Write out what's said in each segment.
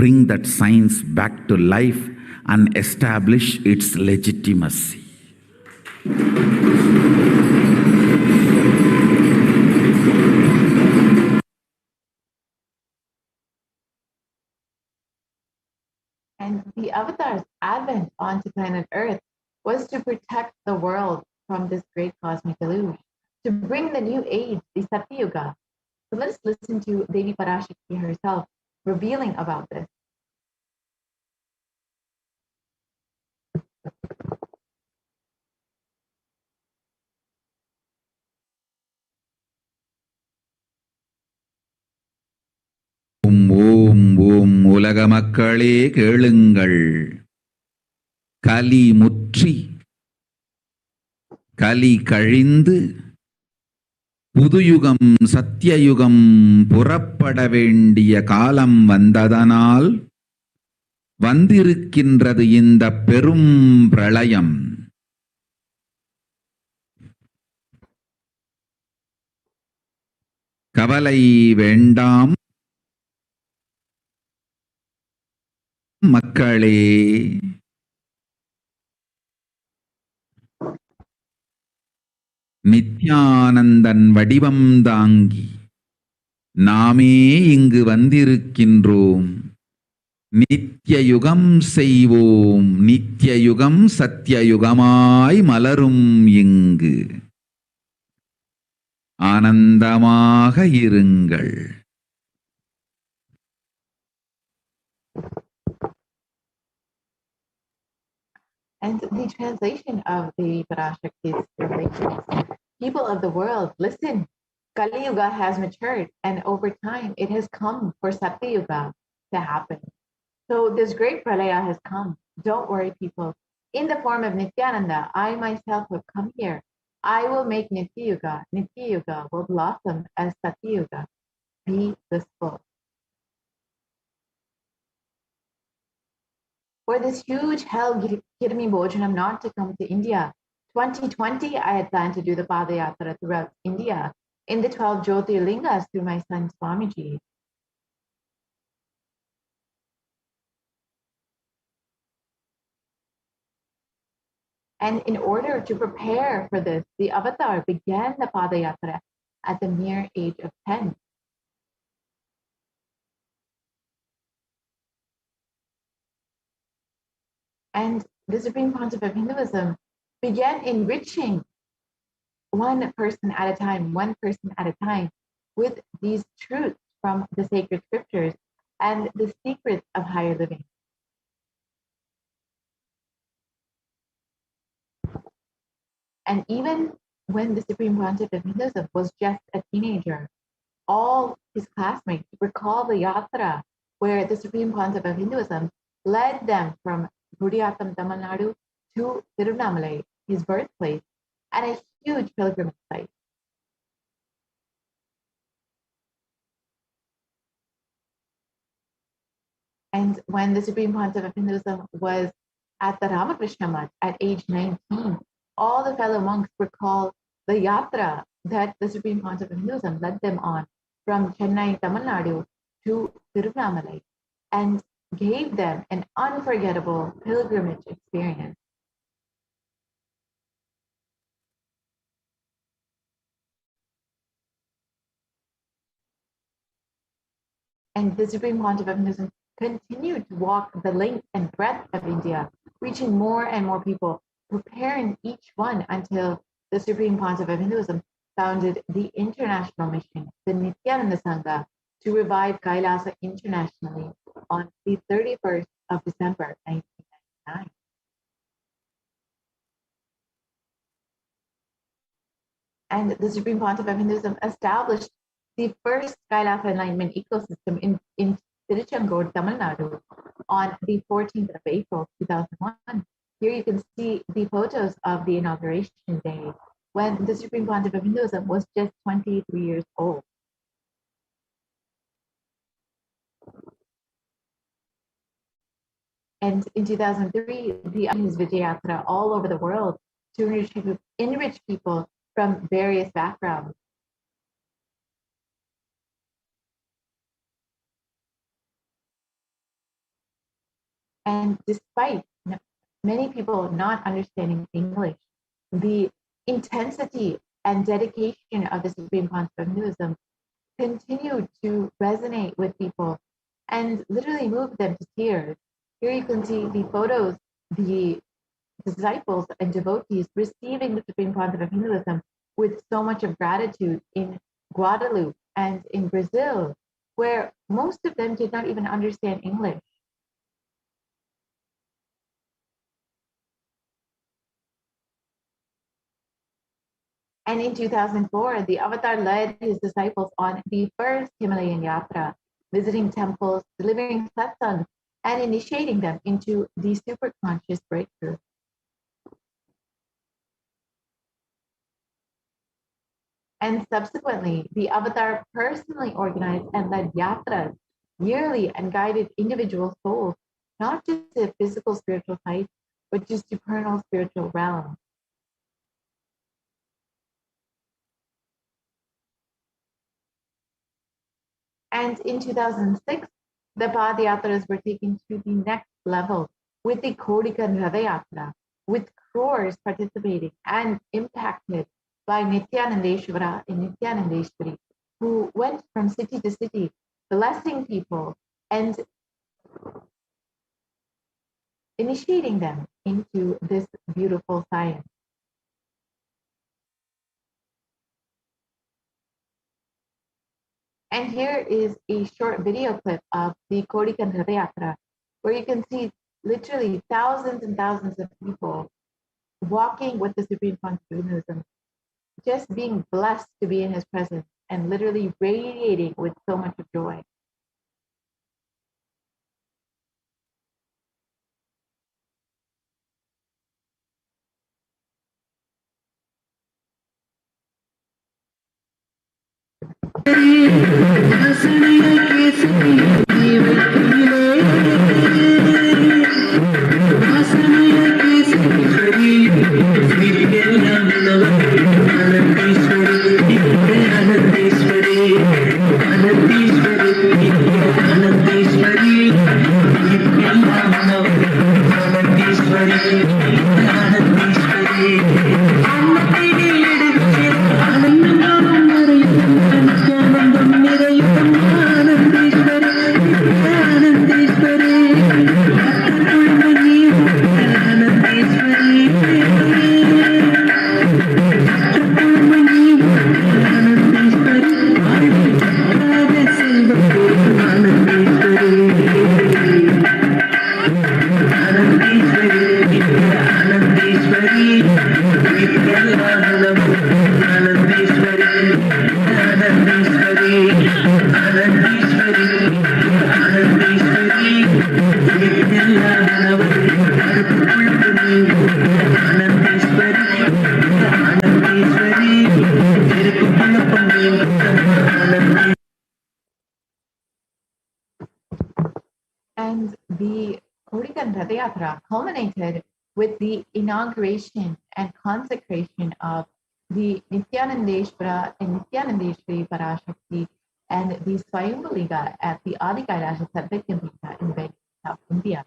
bring that science back to life and establish its legitimacy. And the Avatar's advent onto planet Earth was to protect the world from this great cosmic deluge, to bring the new age, the Satya Yuga. So let's listen to Devi Parashakti herself revealing about this. ஓம் ஓம் உலக மக்களே கேளுங்கள். கலி முற்றி கலி கழிந்து புதுயுகம் சத்தியயுகம் புறப்பட வேண்டிய காலம் வந்ததனால் வந்திருக்கின்றது இந்த பெரும் பிரளயம். கவலை வேண்டாம் மக்களே. நித்யானந்தன் வடிவம் தாங்கி நாமே இங்கு வந்திருக்கின்றோம். நித்யயுகம் செய்வோம், நித்யயுகம் சத்தியயுகமாய் மலரும் இங்கு. ஆனந்தமாக இருங்கள். And the translation of the Parashakti's revelations, people of the world, listen, Kali Yuga has matured, and over time it has come for Satya Yuga to happen. So this great pralaya has come. Don't worry, people. In the form of Nithyananda, I myself have come here. I will make Nitya Yuga. Nitya Yuga will blossom as Satya Yuga. Be blissful. For this huge hell Kirmi Bhojanam not to come to India. 2020, I had planned to do the Padayatra throughout India in the 12 Jyotirlingas through my son Swamiji. And in order to prepare for this, the Avatar began the Padayatra at the mere age of 10. And the Supreme Pontiff of Hinduism began enriching one person at a time with these truths from the sacred scriptures and the secrets of higher living. And even when the Supreme Pontiff of Hinduism was just a teenager, all his classmates recall the yatra where the Supreme Pontiff of Hinduism led them from Gudiyattam, Tamil Nadu to Tiruvannamalai, his birthplace, and a huge pilgrimage site. And when the Supreme Pontiff of Hinduism was at the Ramakrishna Mutt at age 19, all the fellow monks recall the yatra that the Supreme Pontiff of Hinduism led them on from Chennai, Tamil Nadu to Tiruvannamalai, and gave them an unforgettable pilgrimage experience. And the Supreme Pontiff of Hinduism continued to walk the length and breadth of India, reaching more and more people, preparing each one until the Supreme Pontiff of Hinduism founded the international mission, the Nithyananda Sangha, to revive Kailasa internationally on the 31st of December, 1999. And the Supreme Pontiff of Hinduism established the first Kailasa enlightenment ecosystem in Tiruchengood, Tamil Nadu on the 14th of April, 2001. Here you can see the photos of the inauguration day when the Supreme Pontiff of Hinduism was just 23 years old. And in 2003, he did his Vijayatra all over the world to enrich people from various backgrounds. And despite many people not understanding English, the intensity and dedication of the Supreme Concept of Hinduism continued to resonate with people and literally move them to tears. Here you can see the photos, the disciples and devotees receiving the Supreme Concept of Hinduism with so much of gratitude in Guadeloupe and in Brazil, where most of them did not even understand English. And in 2004, the Avatar led his disciples on the first Himalayan Yatra, visiting temples, delivering satsang, and initiating them into the superconscious breakthrough. And subsequently, the Avatar personally organized and led yatras yearly and guided individual souls, not just to physical spiritual heights, but to supernal spiritual realms. And in 2006, the Padayatras were taken to the next level with the Kodikan Radayatra, with crores participating and impacted by Nithyanandeshwara and Nithyanandeshwari, who went from city to city, blessing people and initiating them into this beautiful science. And here is a short video clip of the Kodikan Radayatra, where you can see literally thousands and thousands of people walking with the Supreme Concept of Hinduism, just being blessed to be in his presence and literally radiating with so much of joy. And the Kodikan Radayatra culminated with the inauguration and consecration of the Nithyanandeshwara and Nithyanandeshwari Parashakti and the Swayambhuliga at the Adi Kailasha Sarvatyamrita in Bangalore, South India.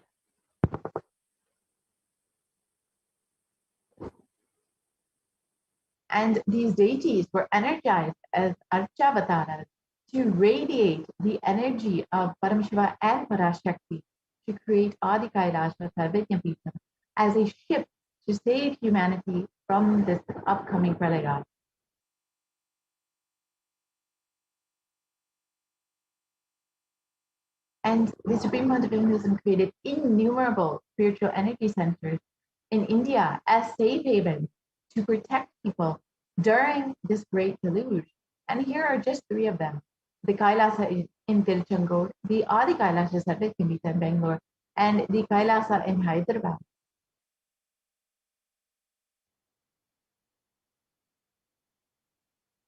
And these deities were energized as Archavataras to radiate the energy of Paramashiva and Parashakti to create Adi Kailasha Sarvatyamrita as a ship to save humanity from this upcoming pralaya. And the Supreme Concept of Hinduism created innumerable spiritual energy centers in India as safe havens to protect people during this great deluge. And here are just three of them: the Kailasa in Tiruchendur, the Adi Kailasa Sarvatyamrita in Bangalore, and the Kailasa in Hyderabad.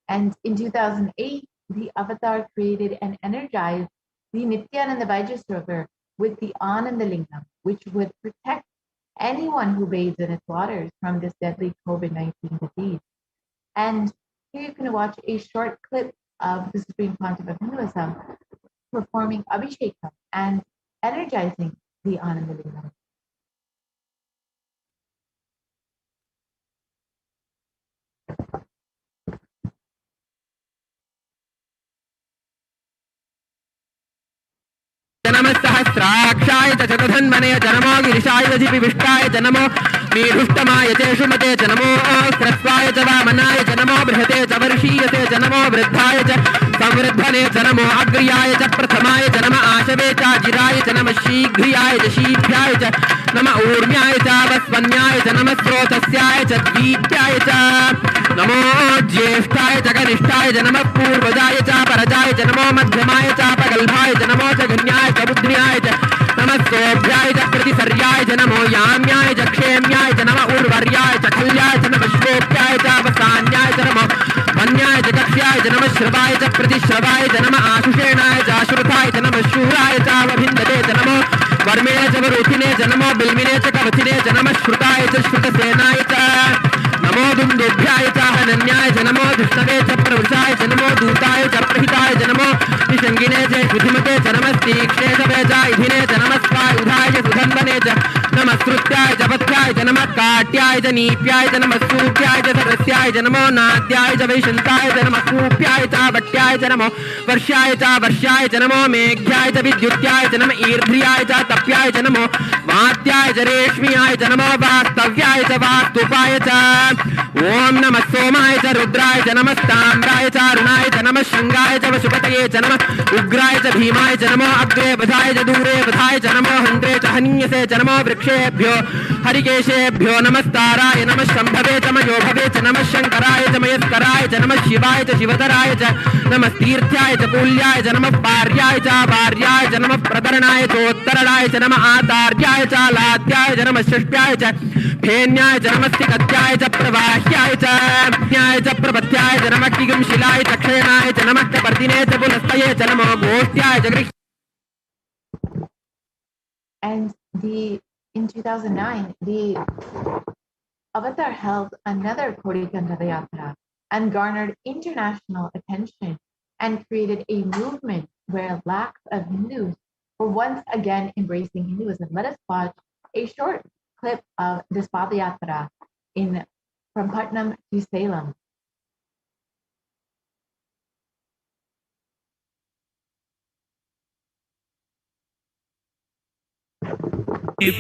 And in 2008, the Avatar created and energized the Nityananda Vaijasrovar with the Anandalingam, which would protect anyone who bathes in its waters from this deadly COVID-19 disease. And here you can watch a short clip of the Supreme Concept of Hinduism performing Abhishekam and energizing the Anandalila. नमस्सहस्राक्षाय च जगधन्मने च नमो गिरिशाय विष्टाय च नमो मीढुष्टमाय च शुमते च नमो ह्रस्वाय च वामनाय च नमो बृहते च वर्षीयते च नमो वृद्धाय च संवृद्धने च नमो अग्र्याय च प्रथमाय च नम आशवे च जिराय च नम शीघ्रियाय च शीघ्राय च नम ऊर्म्याय च वस्वन्याय च नम स्रोतस्याय च दीप्याय च नमो ज्येष्ठाय च कनिष्ठाय च नम पूर्वजाय च परजाय च नमो मध्यमाय च पगल्भाय च नमो च गण्याय च बुद्ध्याय च नमः सोभ्याय च प्रतिसर्याय च नमो याम्याय च क्षेम्याय च नमः उर्वर्याय च खल्याय च नमः श्लोक्याय च अवसान्याय च नमो वन्याय च कक्ष्याय च नमः श्रवाय च प्रतिश्रवाय च नमः आशुषेणाय च आश्रुताय च नमः शूराय च अवभिन्दते च नमो वर्मिणे च वरुथिने च नमो बिल्मिने च कवचिने च नमः श्रुताय च श्रुतसेनाय च नमो दुन्दुभ्याय च हनन्याय च नमो विष्णवे च प्रवृषाय च नमो दूताय च प्रहिताय च नमो निषङ्गिने च शुधिमते च नमस्तीक्ष्णे च वेजायुधिने च नमस्वायुधाय च सुधन्वने च नमस्कृत्याय च पथ्याय च नमः काट्याय च नीप्याय च नमः सूप्याय च सरस्याय च नमो नाद्याय च वैशन्ताय च नमः कूप्याय च वट्याय च नमो वर्ष्याय च नमो मेघ्याय च विद्युत्याय च नमः ईर्ध्याय च तप्याय च नमो वात्याय च रेश्म्याय च नमो वास्तव्याय च वास्तुपाय च ओम नमः सोमाय च रुद्राय च नमस्ताम्राय च अरुणाय च नमः शंगाय च वशुपतये च नमः उग्राय च भीमाय च नमो अग्रे वधाय च दूरे वधाय च नमो हन्त्रे च हन्यसे च नमो वृक्षेभ्यो हरिकेशेभ्यो नमस्ताराय नमः शम्भवे च मयोभवे च नमः शंकराय च मयस्कराय च नमः शिवाय च शिवतराय च नमः तीर्थ्याय च कूल्याय च नमः पार्याय च वार्याय च नमः प्रतरणाय चोत्तरणाय च नमः आतार्याय च लाद्याय च नमः षष्ट्याय च फेन्याय च नमस्तिकत्याय च प्रवाह्याय च ज्ञाय च प्रपत्याय च नमः किगंशिलाय च क्षेणाय च नमः कपर्दिने च पुनस्तये च नमो गोष्ठ्याय च गृह्. And in 2009, the Avatar held another Kodi Gandhara Yatra and garnered international attention and created a movement where lakhs of Hindus were once again embracing Hinduism. Let us watch a short clip of this Padayatra from Patnam to Salem.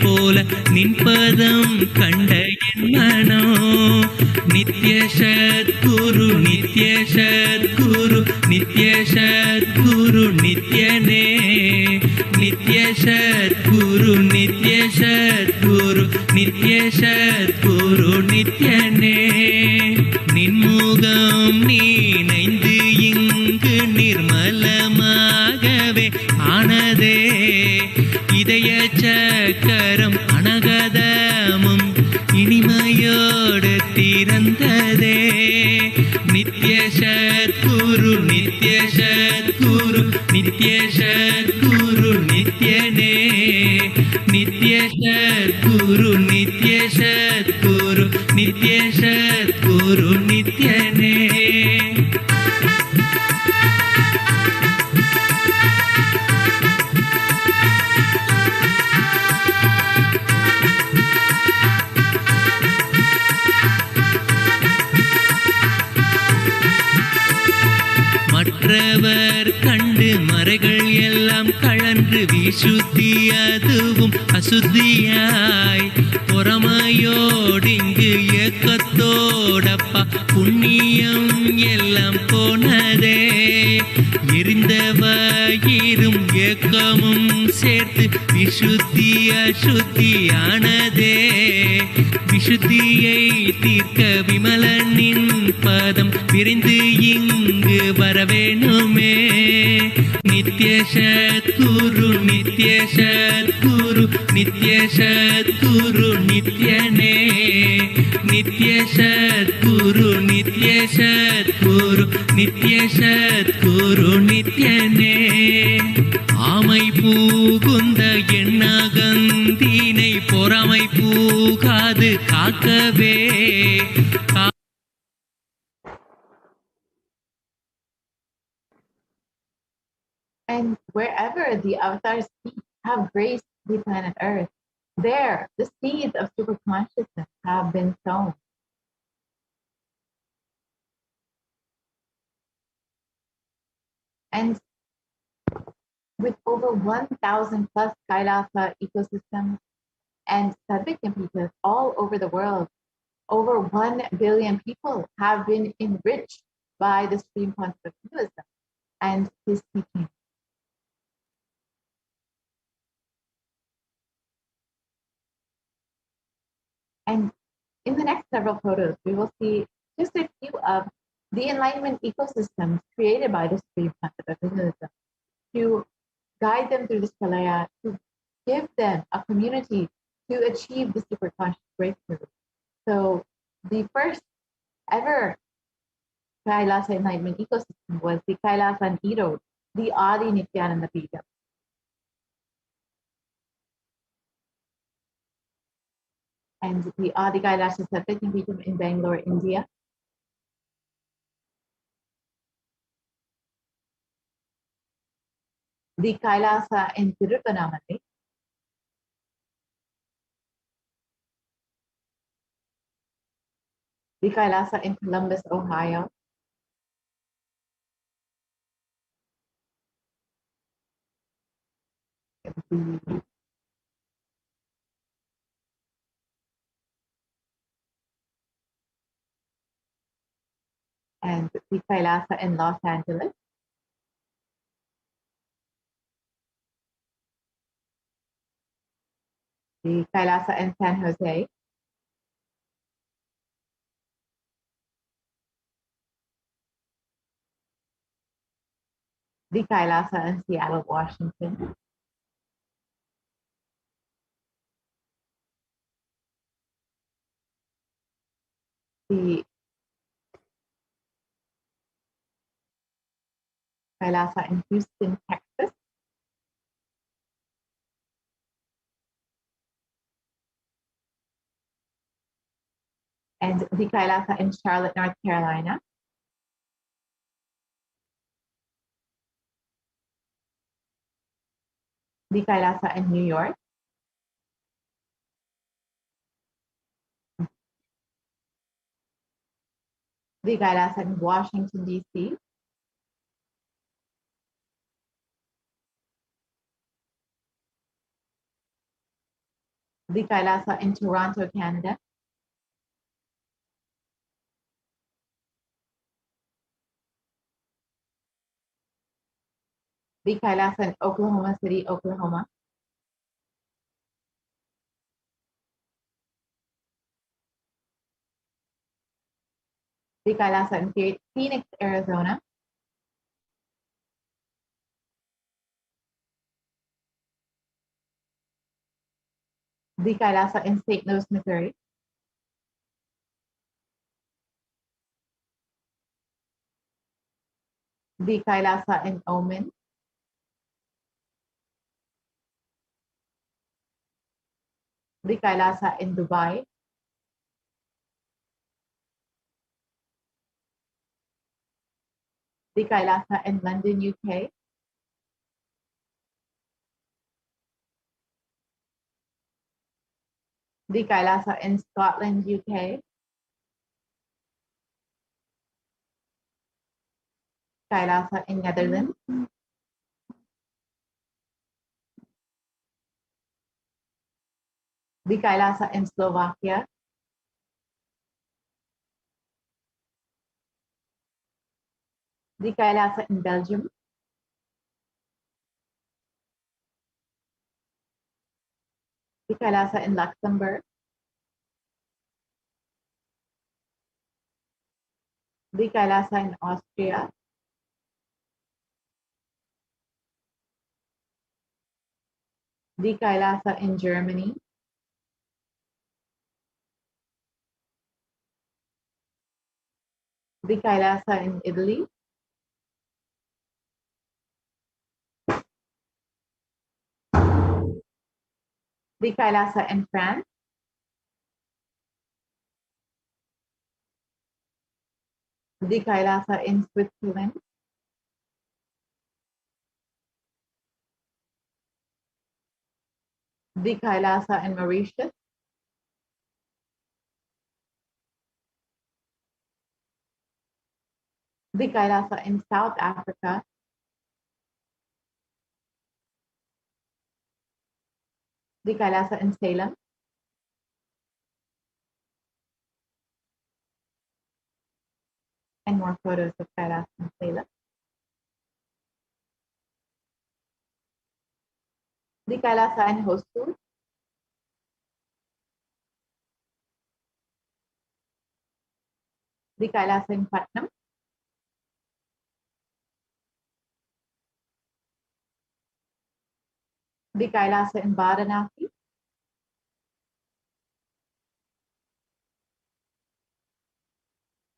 போல நின்பதம் கண்ட என் மனோ நித்ய சத்குரு நித்ய சத்குரு நித்ய சத்குரு நித்யனே நித்ய சத்குரு நித்ய சத்குரு நித்ய சத்குரு நித்யனே நின்முகம் நீனைந்து இங்கு நிர்மலமாகவே ஆனதே இதய சக்கரம் அனகதமும் இனிமையோடு திறந்ததே நித்ய சத்குரு நித்ய சத்குரு நித்ய சத்குரு நித்யனே நித்ய சத்குரு நித்ய சத்குரு நித்ய சத்குரு நித்யனே. மற்றவர் கண்டு மறைகள் எல்லாம் கழன்று விசுத்தி அதுவும் அசுத்தியாய் பொறாமையோடிங்கு ஏக்கத்தோடப்பா புண்ணியம் எல்லாம் போனதே எரிந்தவயிரும் ஏக்கமும் சேர்த்து விசுத்தி அசுத்தியானதே விசுத்தியை தீர்க்க விமலனின் பதம் விரைந்து இங்கு வரவேணுமே நித்ய சத்குரு நித்ய சத்குரு நித்ய சத்குரு நித்யனே நித்ய சத்குரு நித்ய சத்குரு நித்ய சத்குரு நித்யனே. ஆமை பூகுந்த எண்ணகந்தினை பொறாமை பூகாது காக்கவே And wherever the avatars have graced the planet Earth, there the seeds of super consciousness have been sown. And with over 1,000 plus Kailasa ecosystems and Sadvikyapitas all over the world, over 1 billion people have been enriched by the stream concept of Hinduism and his teaching. And in the next several photos, we will see just a few of the enlightenment ecosystems created by the stream concept of Hinduism to guide them through this Pralaya, to give them a community to achieve the super conscious breakthrough. So the first ever Kailasa enlightenment ecosystem was the Kailasa and Erode, the Adi Nithyananda Paramashivam. And the Adi Kailasa Satvajnapitham in Bangalore, India. The Kailasa in Tiruvannamalai. The Kailasa in Columbus, Ohio. And the Kailasa in Los Angeles. The Kailasa in San Jose. The Kailasa in Seattle, Washington. The Kailasa in Houston, Texas. And the Kailasa in Charlotte, North Carolina. The Kailasa in New York. The Kailasa in Washington, D.C. The Kailasa in Toronto, Canada. The Kailasa in Oklahoma City, Oklahoma. The Kailasa in Phoenix, Arizona. The Kailasa in St. Louis, Missouri. The Kailasa in Oman. The Kailasa in Dubai. The Kailasa in London, UK. The Kailasa in Scotland, UK. Kailasa in Netherlands. The Kailasa in Slovakia. The Kailasa in Belgium. The Kailasa in Luxembourg. The Kailasa in Austria. The Kailasa in Germany. The Kailasa in Italy. The Kailasa in France. The Kailasa in Switzerland. the Kailasa in Mauritius, the Kailasa in South Africa, the Kailasa in Salem, and more photos of Kailasa in Salem, the Kailasa in Hosur, the Kailasa in Patnam, the Kailasa in Varanasi,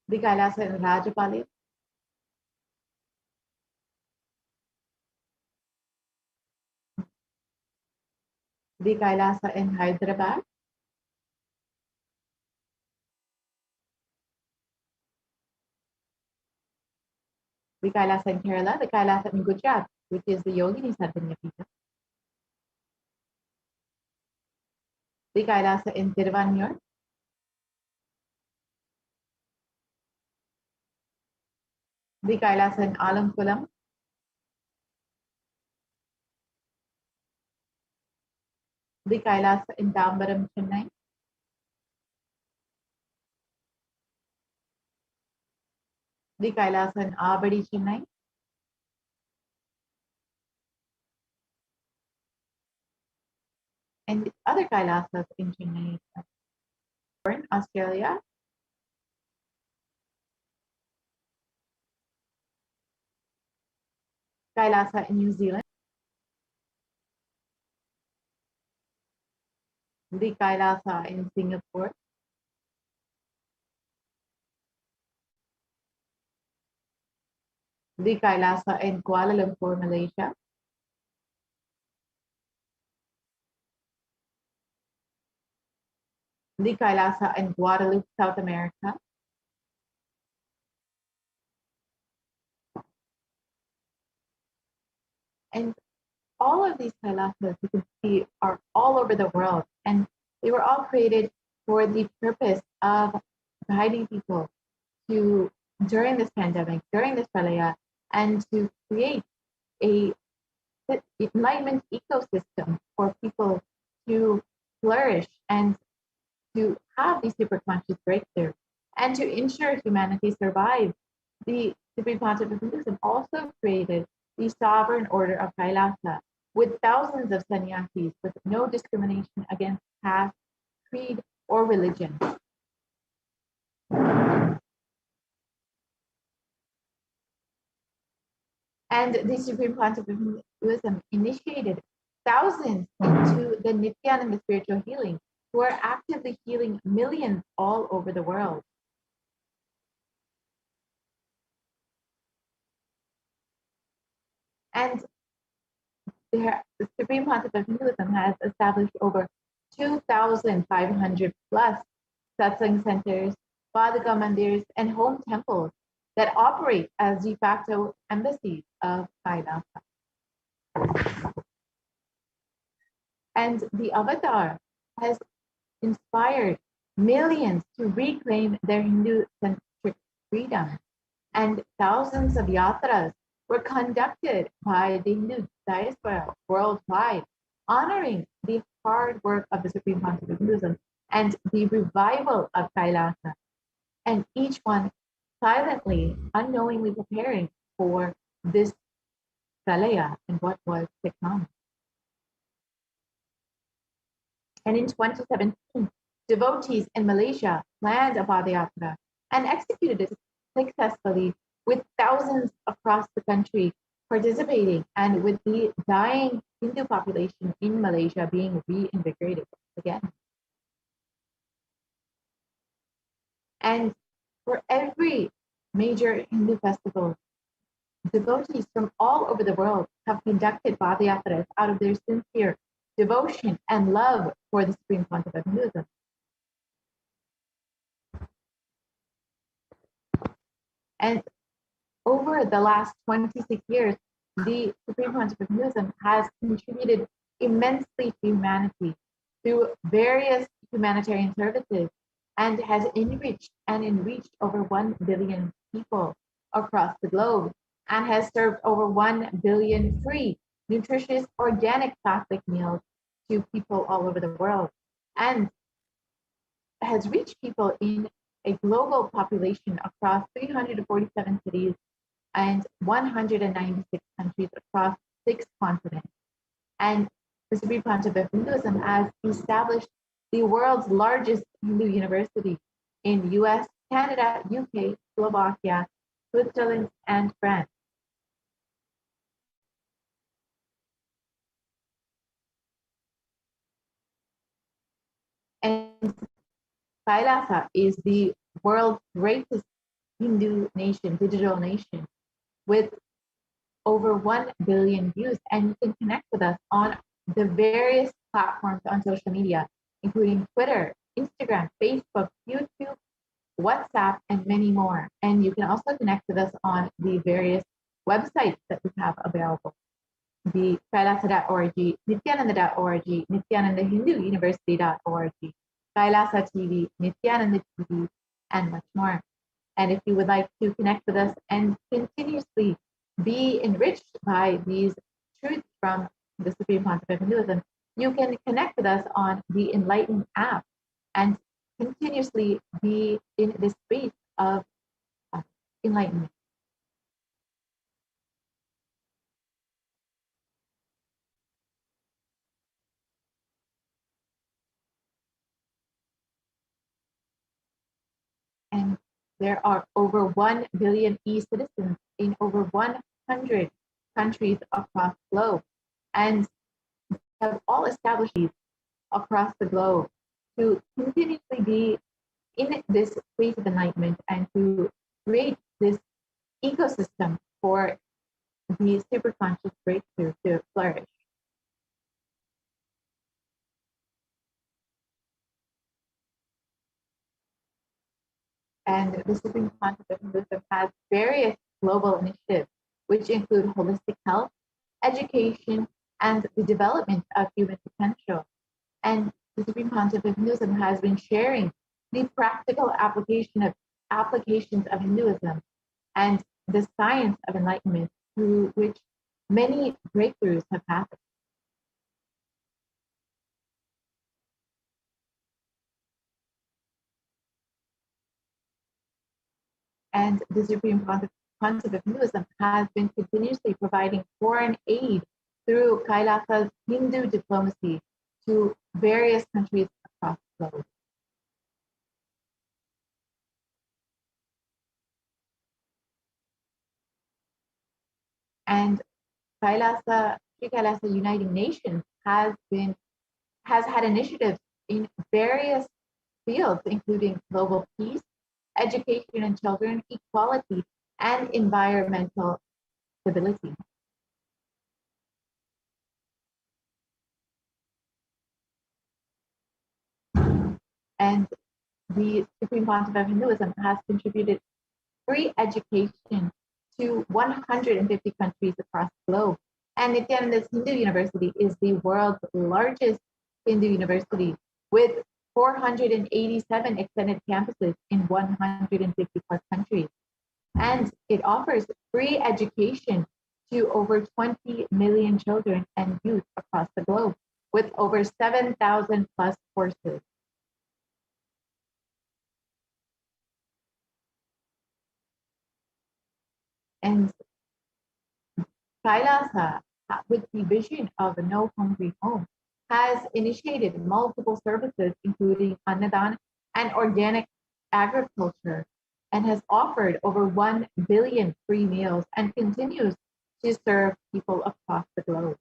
the Kailasa in Rajapaliyam, the Kailasa in Hyderabad, the Kailasa in Kerala, the Kailasa in Gujarat, which is the Yogini Sarvanya Pita, the Kailasa in Tiruvannur, the Kailasa in Alamkulam, the Kailasa in Tambaram, Chennai, the Kailasa in Abadi, Chennai, and the other Kailasas in Chennai, in Australia, Kailasa in New Zealand, the Kailasa in Singapore, the Kailasa in Kuala Lumpur, Malaysia, the Kailasa in Guadeloupe, South America, and all of these Kailasas you can see are all over the world, and they were all created for the purpose of guiding people to, during this pandemic, during this pralaya, and to create a enlightenment ecosystem for people to flourish and to have these superconscious breakthrough and to ensure humanity survives. The Supreme Concept of Hinduism also created the sovereign order of Kailasa with thousands of sannyasis with no discrimination against caste, creed, or religion. And the Supreme Concept of Hinduism initiated thousands into the Nithyananda spiritual healing, who are actively healing millions all over the world. And the Supreme Concept of Hinduism has established over 2,500 plus satsang centers, Padaka mandirs, and home temples that operate as de facto embassies of Kailasa. And the avatar has inspired millions to reclaim their Hindu-centric freedom. And thousands of yatras were conducted by the Hindu diaspora worldwide, honoring the hard work of the Supreme Concept of Hinduism and the revival of Kailasa. And each one silently, unknowingly preparing for this pralaya and what was to come. And in 2017, devotees in Malaysia planned a Padayatra and executed it successfully, with thousands across the country participating and with the dying Hindu population in Malaysia being reinvigorated again. And for every major Hindu festival, devotees from all over the world have conducted Padayatras out of their sincere devotion and love for the Supreme Concept of Hinduism. And over the last 26 years, the Supreme Concept of Hinduism has contributed immensely to humanity through various humanitarian services and has enriched over 1 billion people across the globe and has served over 1 billion free, nutritious, organic Catholic meals to people all over the world and has reached people in a global population across 347 cities and 196 countries across 6 continents. And the Supreme Pontiff of Hinduism has established the world's largest Hindu university in US, Canada, UK, Slovakia, Switzerland, and France. And Kailasa is the world's greatest Hindu nation, digital nation, with over 1 billion views. And you can connect with us on the various platforms on social media, including Twitter, Instagram, Facebook, YouTube, WhatsApp, and many more. And you can also connect with us on the various websites that we have available. The kailasa.org, nithyananda.org, nithyanandahinduuniversity.org, Kailasa TV, Nithyananda TV, and much more. And if you would like to connect with us and continuously be enriched by these truths from the Supreme Pontiff of Hinduism, you can connect with us on the Enlightenment app and continuously be in this space of enlightenment. And there are over 1 billion e-citizens in over 100 countries across the globe, and have all established these across the globe to continuously be in this space of enlightenment and to create this ecosystem for the superconscious breakthrough to flourish. And the Supreme Pontiff of Hinduism has various global initiatives, which include holistic health, education, and the development of human potential. And the Supreme Pontiff of Hinduism has been sharing the practical applications of Hinduism and the science of enlightenment through which many breakthroughs have happened. And the Supreme Pontiff of Hinduism has been continuously providing foreign aid through Kailasa's Hindu diplomacy to various countries across the globe. And Sri Kailasa Uniting Nations has had initiatives in various fields, including global peace, education and children, equality, and environmental stability. And the Supreme Pontiff of Hinduism has contributed free education to 150 countries across the globe. And Nithyananda's Hindu University is the world's largest Hindu university with 487 extended campuses in 150 plus countries. And it offers free education to over 20 million children and youth across the globe with over 7,000 plus courses. And Kailasa, with the vision of a no hungry home, has initiated multiple services, including Annadan and organic agriculture, and has offered over 1 billion free meals and continues to serve people across the globe.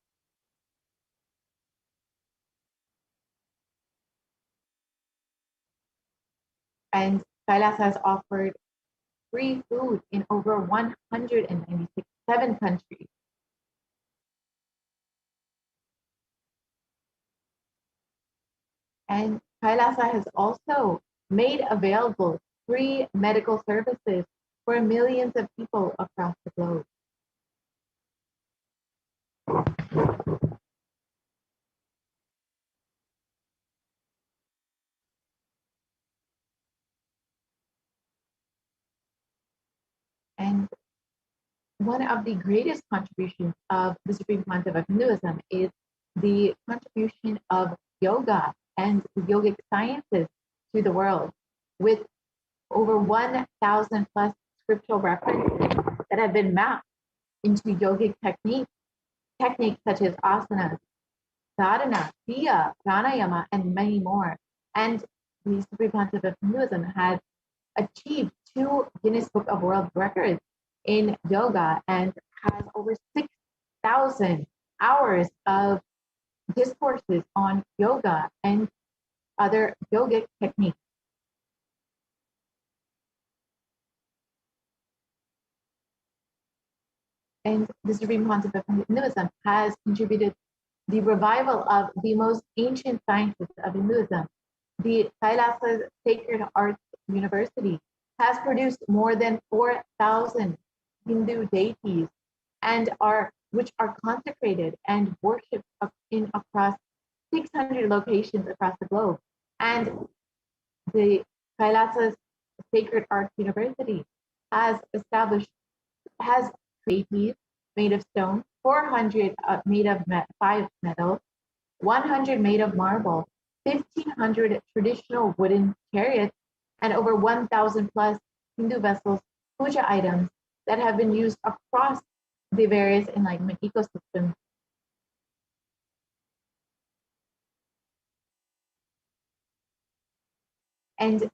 And Kailasa has offered free food in over 197 countries. And Kailasa has also made available free medical services for millions of people across the globe. one of the greatest contributions of the Supreme Pontiff of Hinduism is the contribution of yoga and the yogic sciences to the world, with over 1,000 plus scriptural references that have been mapped into yogic techniques such as asanas, sadhana, kriya, pranayama, and many more. And the Supreme Pontiff of Hinduism has achieved 2 Guinness Book of World Records in yoga and has over 6,000 hours of discourses on yoga and other yogic techniques. And the Supreme Pontiff of Hinduism has contributed the revival of the most ancient sciences of Hinduism. The Kailasa Sacred Arts University has produced more than 4,000 Hindu deities which are consecrated and worshipped in across 600 locations across the globe. And the Kailasa Sacred Arts University has deities made of stone, 400 made of 5 metal, 100 made of marble, 1,500 traditional wooden chariots, and over 1,000 plus Hindu vessels, puja items that have been used across the various enlightenment ecosystems. And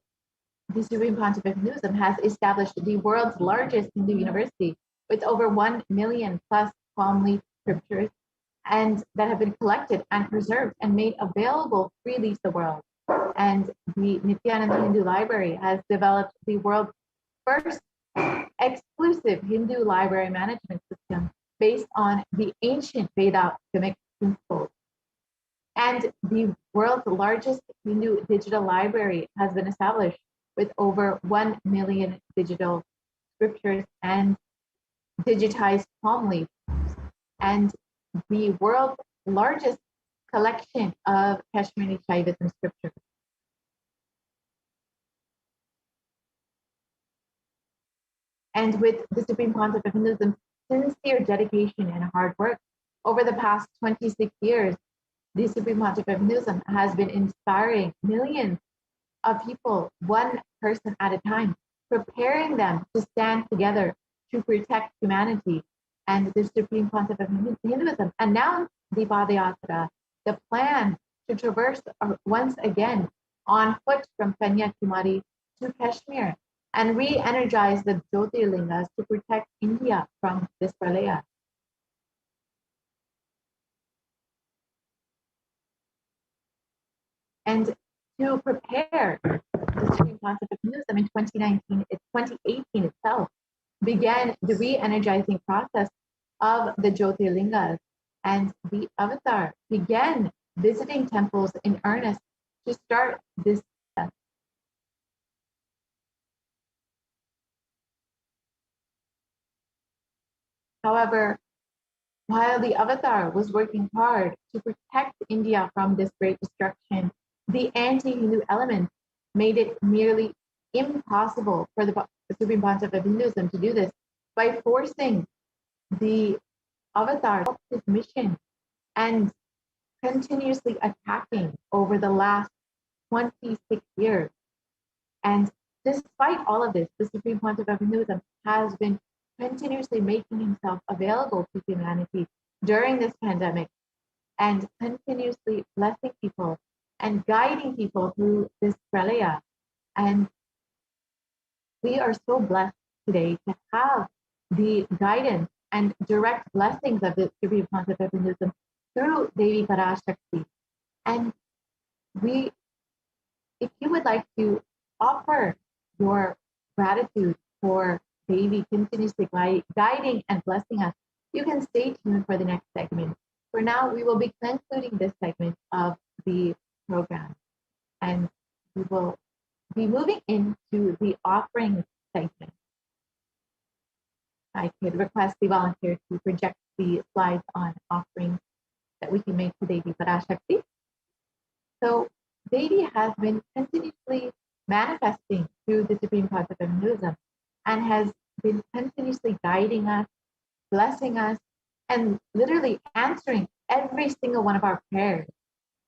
the Supreme Pontiff of Hinduism has established the world's largest Hindu university with over 1 million plus palm leaf scriptures, and that have been collected and preserved and made available freely to the world. And the Nithyananda Hindu Library has developed the world's first exclusive Hindu library management system based on the ancient Vedamic principles. And the world's largest Hindu digital library has been established with over 1 million digital scriptures and digitized palm leaves, and the world's largest collection of Kashmiri Shaivism scriptures. And with the Supreme Pontiff of Hinduism's sincere dedication and hard work, over the past 26 years, the Supreme Pontiff of Hinduism has been inspiring millions of people, one person at a time, preparing them to stand together to protect humanity. And the Supreme Pontiff of Hinduism announced the Padayatra, the plan to traverse once again on foot from Kanyakumari to Kashmir and re-energize the Jyotirlingas to protect India from this pralaya. And to prepare, the Supreme Pontiff of Hinduism in 2018 itself began the re-energizing process of the Jyotirlingas, and the Avatar began visiting temples in earnest to start this process. However, while the Avatar was working hard to protect India from this great destruction, the anti-Hindu element made it nearly impossible for the Supreme Pontiff of Hinduism to do this by forcing the Avatar to his mission and continuously attacking over the last 26 years. And despite all of this, the Supreme Pontiff of Hinduism has been continuously making himself available to humanity during this pandemic and continuously blessing people and guiding people through this pralaya. And we are so blessed today to have the guidance and direct blessings of the Supreme Pontiff of Hinduism through Devi Parashakti. And if you would like to offer your gratitude for Devi continuously guiding and blessing us, you can stay tuned for the next segment. For now, we will be concluding this segment of the program, and we will be moving into the offering segment. I could request the volunteer to project the slides on offerings that we can make to Devi Parashakti. So Devi has been continuously manifesting through the Supreme Pontiff of Hinduism and has been continuously guiding us blessing us, and literally answering every single one of our prayers.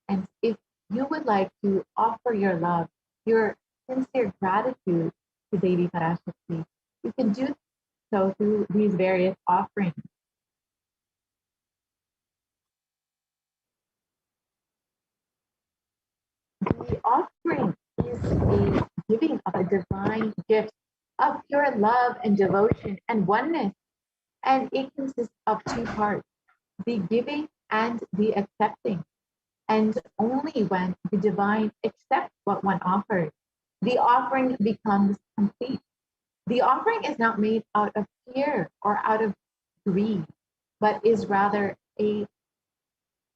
And if you would like to offer your love, your sincere gratitude to Devi Parashakti, you can do so through these various offerings. The offering is a giving of a divine gift of pure love and devotion and oneness. And it consists of two parts, the giving and the accepting. And only when the divine accepts what one offers, the offering becomes complete. The offering is not made out of fear or out of greed, but is rather a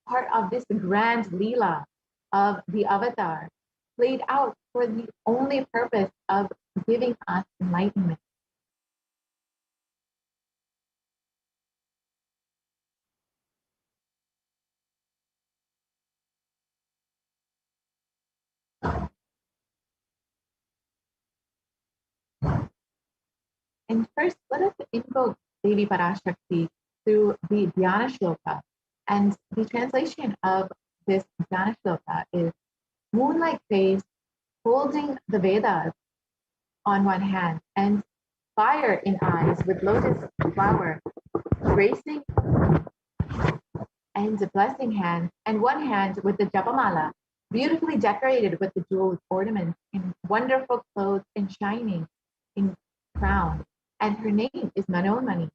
part of this grand Leela of the avatar, played out for the only purpose of giving us enlightenment. And first, let us invoke Devi Parashakti through the Dhyana Shloka. And the translation of this Dhyana Shloka is moonlight face holding the Vedas on one hand and fire in eyes with lotus flower gracing and the blessing hand, and one hand with the Japamala, beautifully decorated with the jeweled ornaments in wonderful clothes and shining in crown. And her name is Manonmani.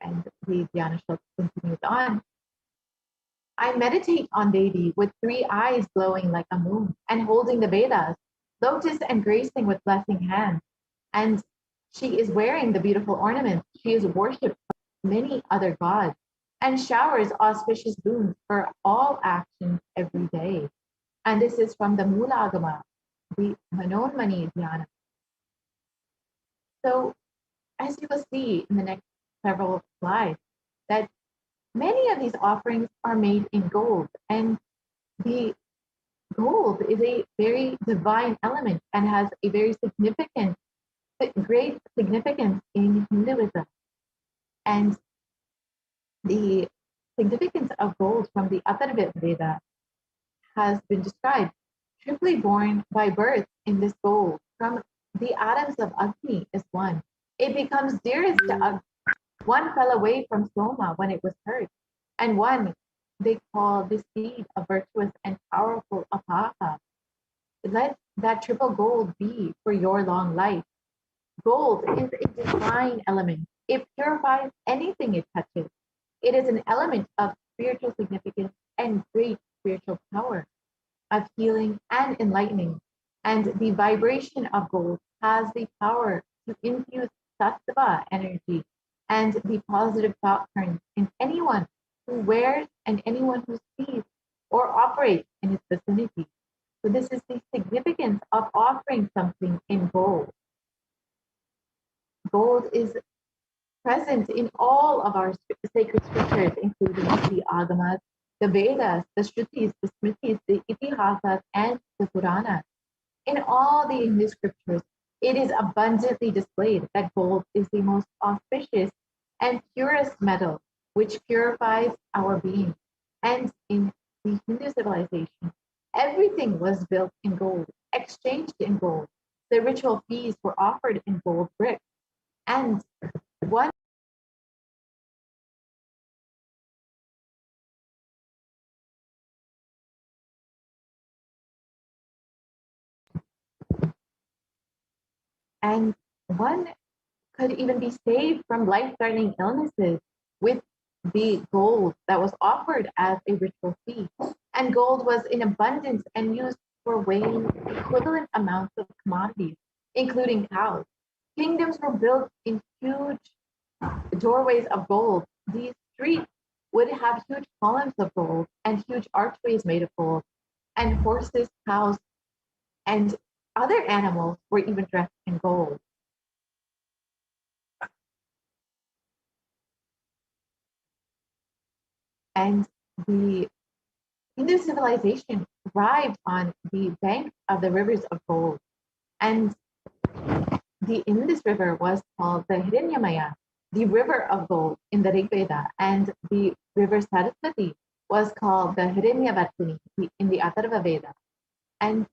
And the Dhyana Shloka continues on. I meditate on Devi with three eyes glowing like a moon and holding the Vedas, lotus and gracing with blessing hands. And she is wearing the beautiful ornaments. She is worshipped by many other gods and showers auspicious boons for all actions every day. And this is from the Mulagama, the Manonmani Dhyana. So, as you will see in the next several slides, that many of these offerings are made in gold, and the gold is a very divine element and has a very great significance in Hinduism. And the significance of gold from the Atharva Veda has been described, triply born by birth in this gold from the atoms of Agni is one. It becomes dearest to Agni. One fell away from Soma when it was hurt, and one they call the seed of virtuous and powerful Apaha. Let that triple gold be for your long life. Gold is a divine element. It purifies anything it touches. It is an element of spiritual significance and great spiritual power, of healing and enlightening. And the vibration of gold has the power to infuse sattva energy and the positive thought currents in anyone who wears and anyone who sees or operates in its vicinity. So this is the significance of offering something in gold. Gold is present in all of our sacred scriptures, including the Agamas, the Vedas, the Shrutis, the Smritis, the Itihasas, and the Puranas. In all the Hindu scriptures, it is abundantly displayed that gold is the most auspicious and purest metal, which purifies our being. And in the Hindu civilization, everything was built in gold, exchanged in gold. The ritual feasts were offered in gold bricks. And one could even be saved from life-threatening illnesses with the gold that was offered as a ritual feast. And gold was in abundance and used for weighing equivalent amounts of commodities, including cows. Kingdoms were built in huge doorways of gold. These streets would have huge columns of gold and huge archways made of gold. And horses, cows, and other animals were even dressed in gold. And the Hindu civilization thrived on the banks of the rivers of gold. And in this river was called the Hiranyamaya, the river of gold in the Rig Veda, and the river Saraswati was called the Hiranyavartini in the Atharva Veda. And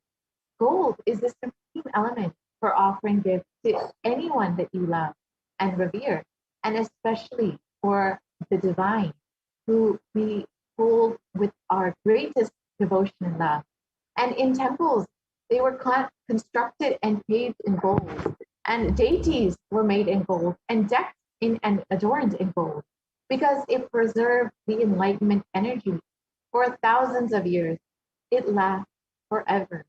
gold is the supreme element for offering gifts to anyone that you love and revere, and especially for the divine, who we hold with our greatest devotion and love. And in temples, they were constructed and paved in gold, and deities were made in gold and decked in and adorned in gold, because it preserved the enlightenment energy for thousands of years. It lasts forever.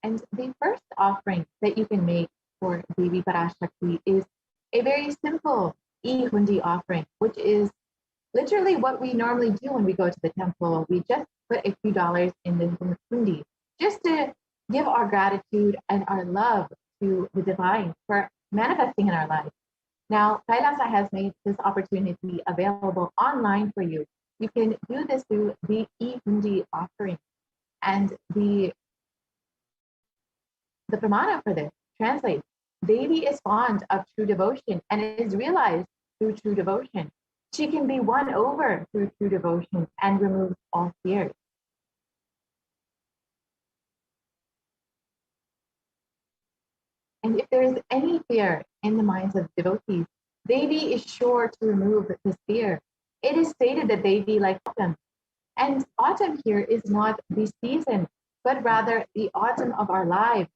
And the first offering that you can make for Devi Parashakti is a very simple e-hundi offering, which is literally what we normally do when we go to the temple. We just put a few dollars in the hundi just to give our gratitude and our love to the divine for manifesting in our lives. Now, Kailasa has made this opportunity available online for you. You can do this through the e-hundi offering. And the pramana for this translates, Devi is fond of true devotion and is realized through true devotion. She can be won over through true devotion and removes all fears. And if there is any fear in the minds of devotees, Devi is sure to remove this fear. It is stated that Devi like autumn. And autumn here is not the season, but rather the autumn of our lives,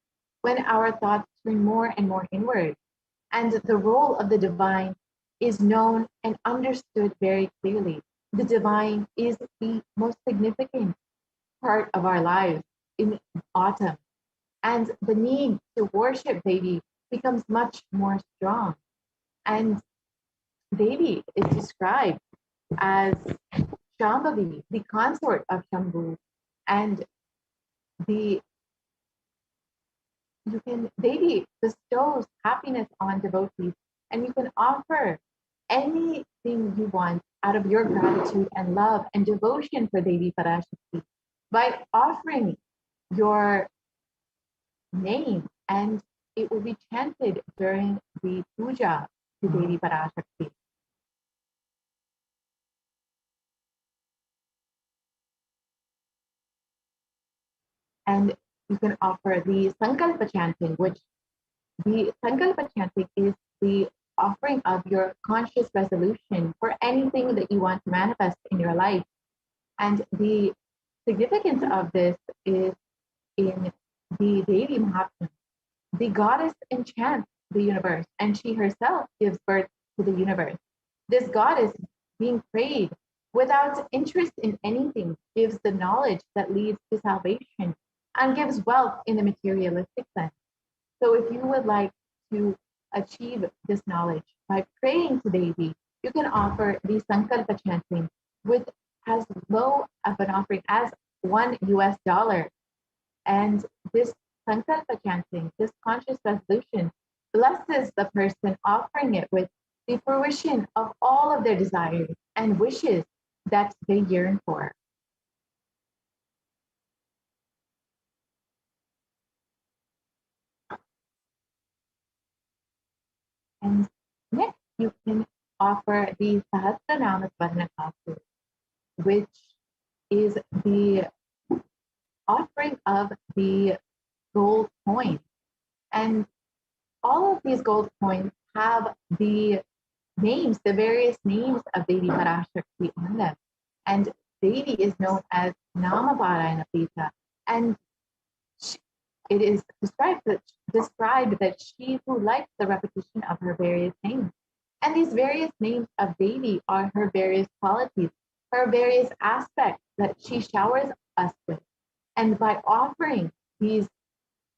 when our thoughts turn more and more inward. And the role of the divine is known and understood very clearly. The divine is the most significant part of our lives in autumn. And the need to worship Devi becomes much more strong. And Devi is described as Shambhavi, the consort of Shambhu, and Devi bestows happiness on devotees, and you can offer anything you want out of your gratitude and love and devotion for Devi Parashakti by offering your name, and it will be chanted during the puja to Devi Parashakti. And you can offer the Sankalpa chanting, which the Sankalpa chanting is the offering of your conscious resolution for anything that you want to manifest in your life. And the significance of this is in the Devi Mahatmya. The goddess enchants the universe, and she herself gives birth to the universe. This goddess, being prayed without interest in anything, gives the knowledge that leads to salvation and gives wealth in the materialistic sense. So if you would like to achieve this knowledge by praying to Devi, you can offer the Sankalpa chanting with as low of an offering as $1. And this Sankalpa chanting, this conscious resolution, blesses the person offering it with the fruition of all of their desires and wishes that they yearn for. And next, you can offer the Sahasranama Swarnakasu, which is the offering of the gold coins. And all of these gold coins have the names, the various names of Devi Parashakti on them. And Devi is known as Namaparayana Pita. And it is described that she who likes the repetition of her various names. And these various names of Devi are her various qualities, her various aspects that she showers us with. And by offering this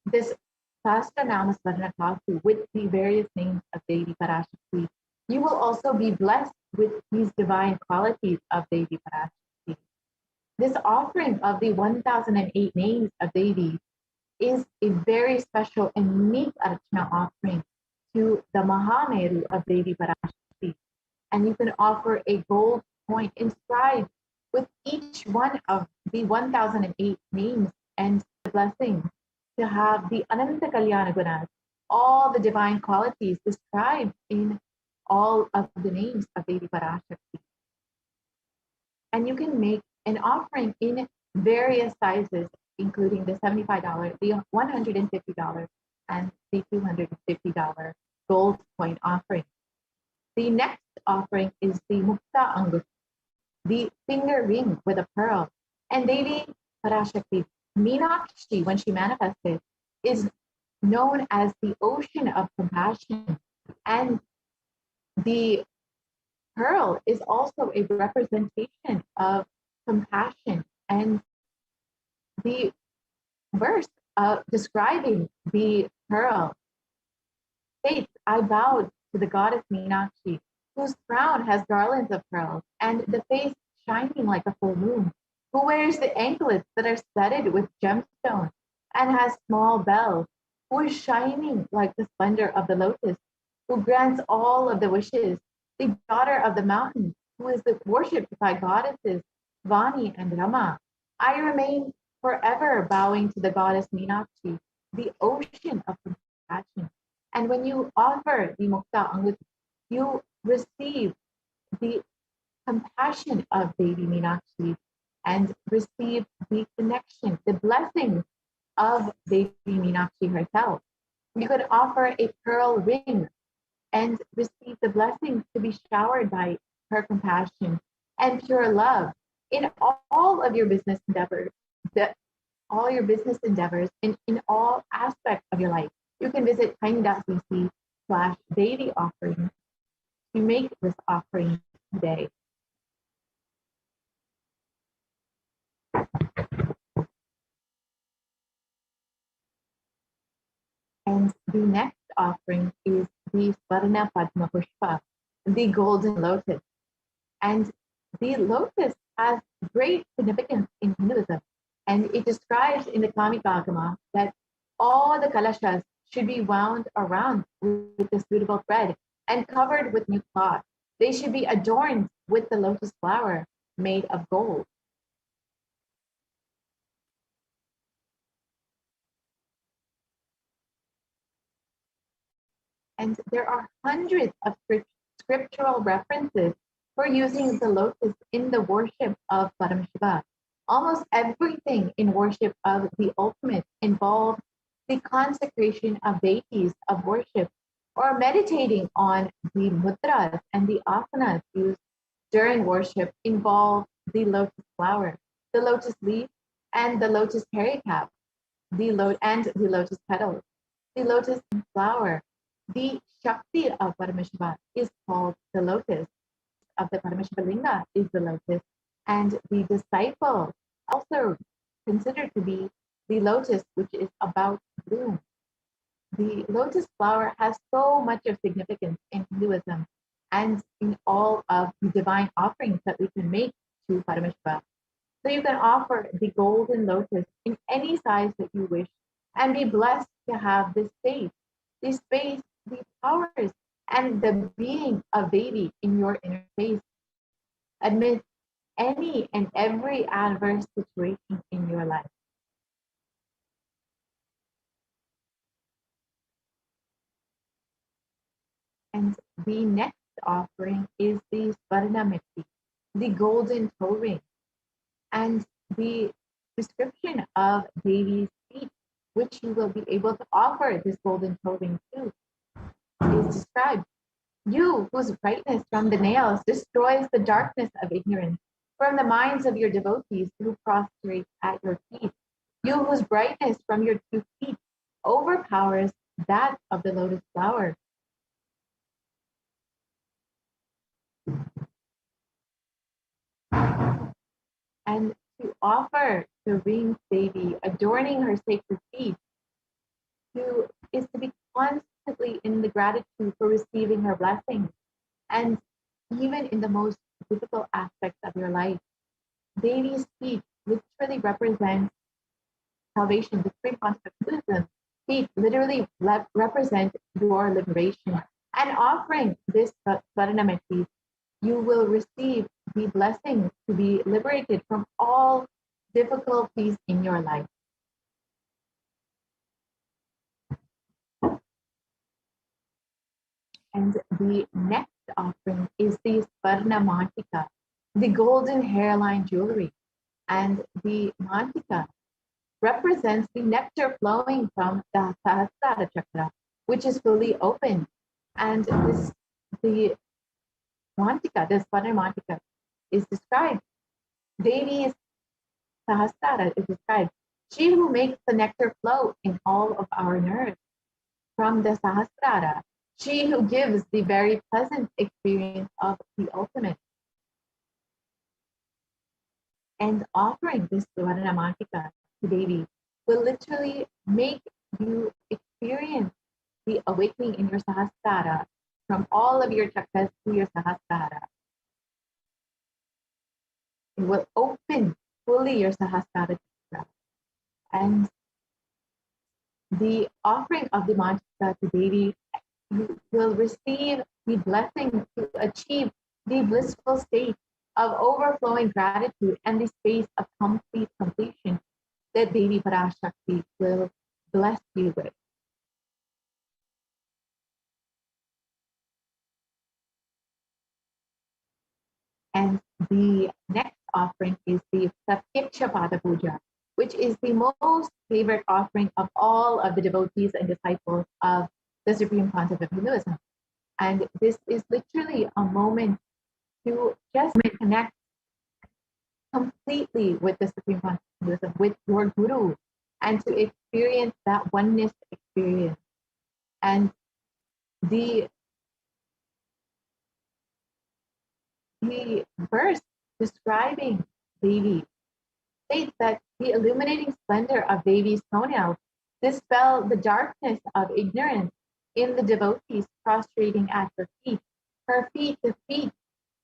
Sahasranama Swarnakasu with the various names of Devi Parashakti, you will also be blessed with these divine qualities of Devi Parashakti. This offering of the 1008 names of Devi is a very special and unique archana offering to the Mahameru of Devi Parashakti. And you can offer a gold coin inscribed with each one of the 1008 names and the blessing to have the Ananta Kalyana Gunas, all the divine qualities described in all of the names of Devi Parashakti. And you can make an offering in various sizes, including the $75, the $150, and the $250 gold coin offering. The next offering is the Mukta Angut, the finger ring with a pearl. And Devi Parashakti, Meenakshi, when she manifested, is known as the ocean of compassion. And the pearl is also a representation of compassion. And the verse describing the pearl states, I bowed to the goddess Meenakshi, whose crown has garlands of pearls and the face shining like a full moon, who wears the anklets that are studded with gemstones and has small bells, who is shining like the splendor of the lotus, who grants all of the wishes, the daughter of the mountain, who is worshipped by goddesses Vani and Rama. I remain forever bowing to the goddess Meenakshi, the ocean of compassion. And when you offer the Mukta Angut, you receive the compassion of Devi Meenakshi and receive the connection, the blessings of Devi Meenakshi herself. You could offer a pearl ring and receive the blessings to be showered by her compassion and pure love in all of your business endeavors, in all aspects of your life. You can visit tiny.cc/Devi offering to make this offering today. And the next offering is the Swarna Padma Pushpa, the golden lotus. And the lotus has great significance in Hinduism. And it describes in the Kamikagama that all the kalashas should be wound around with a suitable thread and covered with new cloth. They should be adorned with the lotus flower made of gold. And there are hundreds of scriptural references for using the lotus in the worship of Paramashiva. Almost everything in worship of the ultimate involves the consecration of deities of worship, or meditating on the mudras and the asanas used during worship involve the lotus flower, the lotus leaf, and the lotus pericarp, the lotus petals, the lotus flower. The Shakti of Paramashiva is called the lotus, of the Paramashiva Linga is the lotus, and the disciple also considered to be the lotus, which is about to bloom. The lotus flower has so much of significance in Hinduism and in all of the divine offerings that we can make to Paramashiva. So you can offer the golden lotus in any size that you wish and be blessed to have this space, the powers, and the being of Devi in your inner space amidst any and every adverse situation in your life. And the next offering is the Svarnameti, the golden toe ring. And the description of Devi's feet, which you will be able to offer this golden toe ring to, is described. You, whose brightness from the nails destroys the darkness of ignorance, from the minds of your devotees who prostrate at your feet. You, whose brightness from your 2 feet overpowers that of the lotus flower. And to offer the ring Devi, adorning her sacred feet, is to be constantly in the gratitude for receiving her blessings. And even in the most difficult aspects of your life, Devi's feet literally represent salvation. The Supreme concept of Buddhism, feet literally represent your liberation. And offering this Svarnameti, you will receive the blessing to be liberated from all difficulties in your life. And the next offering is the Sparna Mantika, the golden hairline jewelry. And the Mantika represents the nectar flowing from the Sahasrara Chakra, which is fully open. And the Mantika, the Sparna Mantika, is described. Devi's Sahasrara is described. She who makes the nectar flow in all of our nerves from the Sahasrara. She who gives the very pleasant experience of the ultimate. And offering this Swarna Mantika to Devi will literally make you experience the awakening in your Sahasrara from all of your chakras to your Sahasrara. It will open fully your Sahasrara chakra. And the offering of the Mantika to Devi, you will receive the blessing to achieve the blissful state of overflowing gratitude and the space of complete completion that Devi Parashakti will bless you with. And the next offering is the Pratyaksha Pada Puja, which is the most favorite offering of all of the devotees and disciples of the Supreme Concept of Hinduism. And this is literally a moment to just connect completely with the Supreme Concept of Hinduism, with your Guru, and to experience that oneness experience. And the verse describing Devi states that the illuminating splendor of Devi's toenails dispel the darkness of ignorance in the devotees prostrating at her feet. Her feet defeat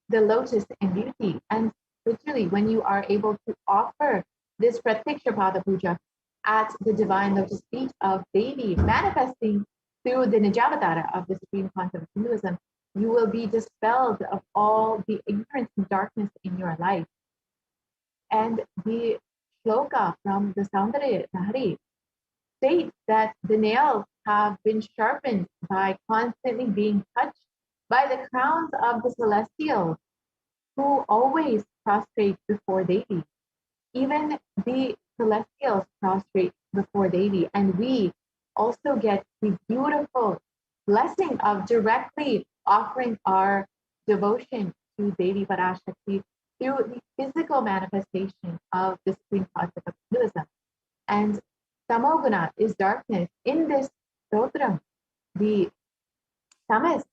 the lotus in beauty. And literally, when you are able to offer this Pratyaksha Pada Puja at the divine lotus feet of Devi, manifesting through the Nijavatara of the Supreme Concept of Hinduism, you will be dispelled of all the ignorance and darkness in your life. And the shloka from the Saundarya Lahari states that the nails have been sharpened by constantly being touched by the crowns of the celestials who always prostrate before Devi. Even the celestials prostrate before Devi, and we also get the beautiful blessing of directly offering our devotion to Devi Parashakti through the physical manifestation of the Supreme Concept of Hinduism. And Tamoguna is darkness. In this stotram, the tamas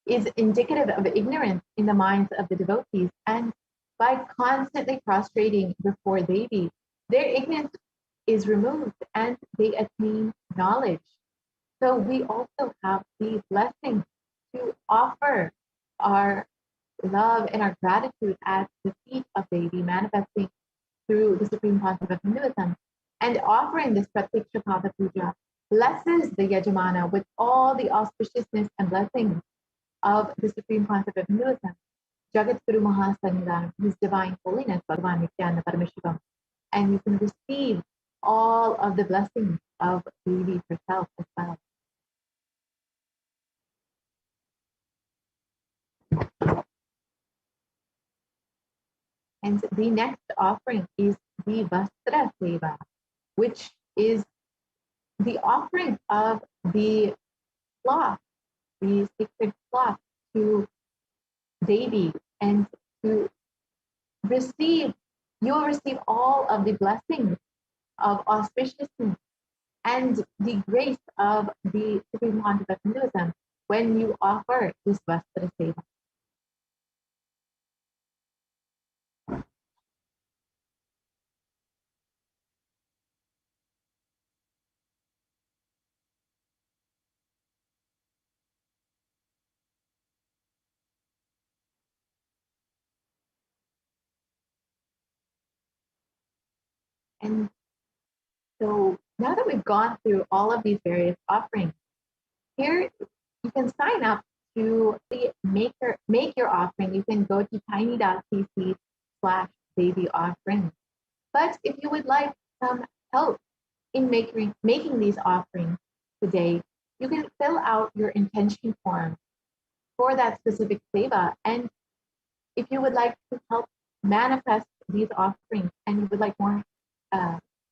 is indicative of ignorance in the minds of the devotees. And by constantly prostrating before Devi, their ignorance is removed and they attain knowledge. So we also have the blessing to offer our love and our gratitude at the feet of Devi, manifesting through the Supreme Concept of Hinduism. And offering this Pratyaksha Pada Puja blesses the Yajamana with all the auspiciousness and blessings of the Supreme Concept of Hinduism, Jagat Guru Mahasannidhanam, His Divine Holiness, Bhagavan Nithyananda Paramashivam. And you can receive all of the blessings of Devi herself as well. And the next offering is the Vastra Seva, which is the offering of the cloth, the sacred cloth to Devi, and to receive, you will receive all of the blessings of auspiciousness and the grace of the Supreme Concept of Hinduism when you offer this Vastra Seva. And so now that we've gone through all of these various offerings, here you can sign up to make your offering, you can go to tiny.cc/baby offering. But if you would like some help in making these offerings today, you can fill out your intention form for that specific seva. And if you would like to help manifest these offerings and you would like more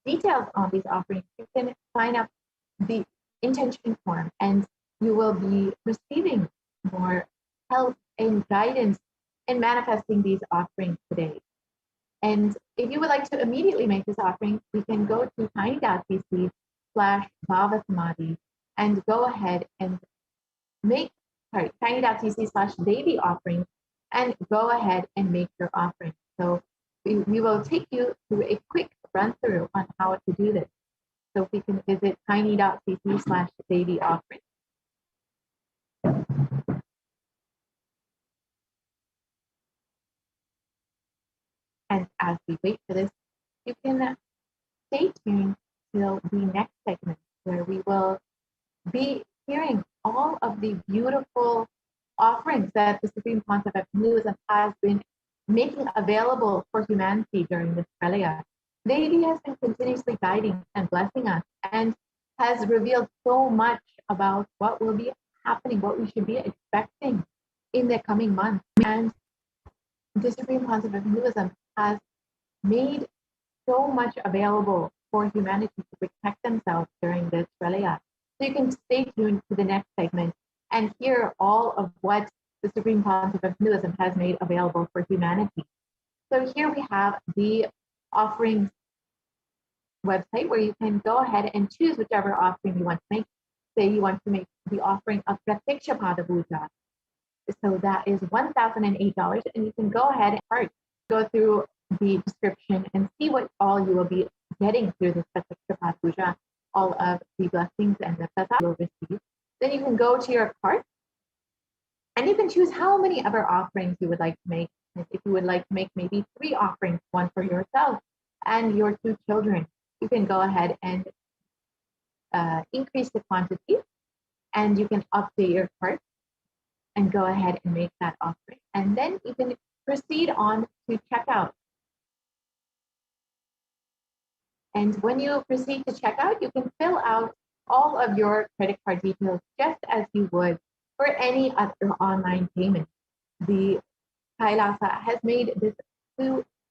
details on these offerings, you can sign up the intention form and you will be receiving more help and guidance in manifesting these offerings today. And if you would like to immediately make this offering, you can go to tiny.cc/bhavasamadhi and go ahead and make tiny.cc/baby offering and go ahead and make your offering. So we will take you through a quick run through on how to do this. So we can visit tiny.cc/baby offering. And as we wait for this, you can stay tuned till the next segment where we will be hearing all of the beautiful offerings that the Supreme Concept of Hinduism has been making available for humanity during this Pralaya. Devi has been continuously guiding and blessing us and has revealed so much about what will be happening, what we should be expecting in the coming months. And the Supreme Concept of Hinduism has made so much available for humanity to protect themselves during this Pralaya. So you can stay tuned to the next segment and hear all of what the Supreme Concept of Hinduism has made available for humanity. So here we have the offerings website where you can go ahead and choose whichever offering you want to make. Say you want to make the offering of Pratiksha Pada Puja. So that is $1,008, and you can go ahead and go through the description and see what all you will be getting through this Pratiksha Pada Puja, all of the blessings and the prasad you will receive. Then you can go to your cart and you can choose how many other offerings you would like to make. If you would like to make maybe 3 offerings, one for yourself and your 2 children, you can go ahead and increase the quantity, and you can update your cart and go ahead and make that offering. And then you can proceed on to checkout. And when you proceed to checkout, you can fill out all of your credit card details just as you would for any other online payment. The Kailasa has made this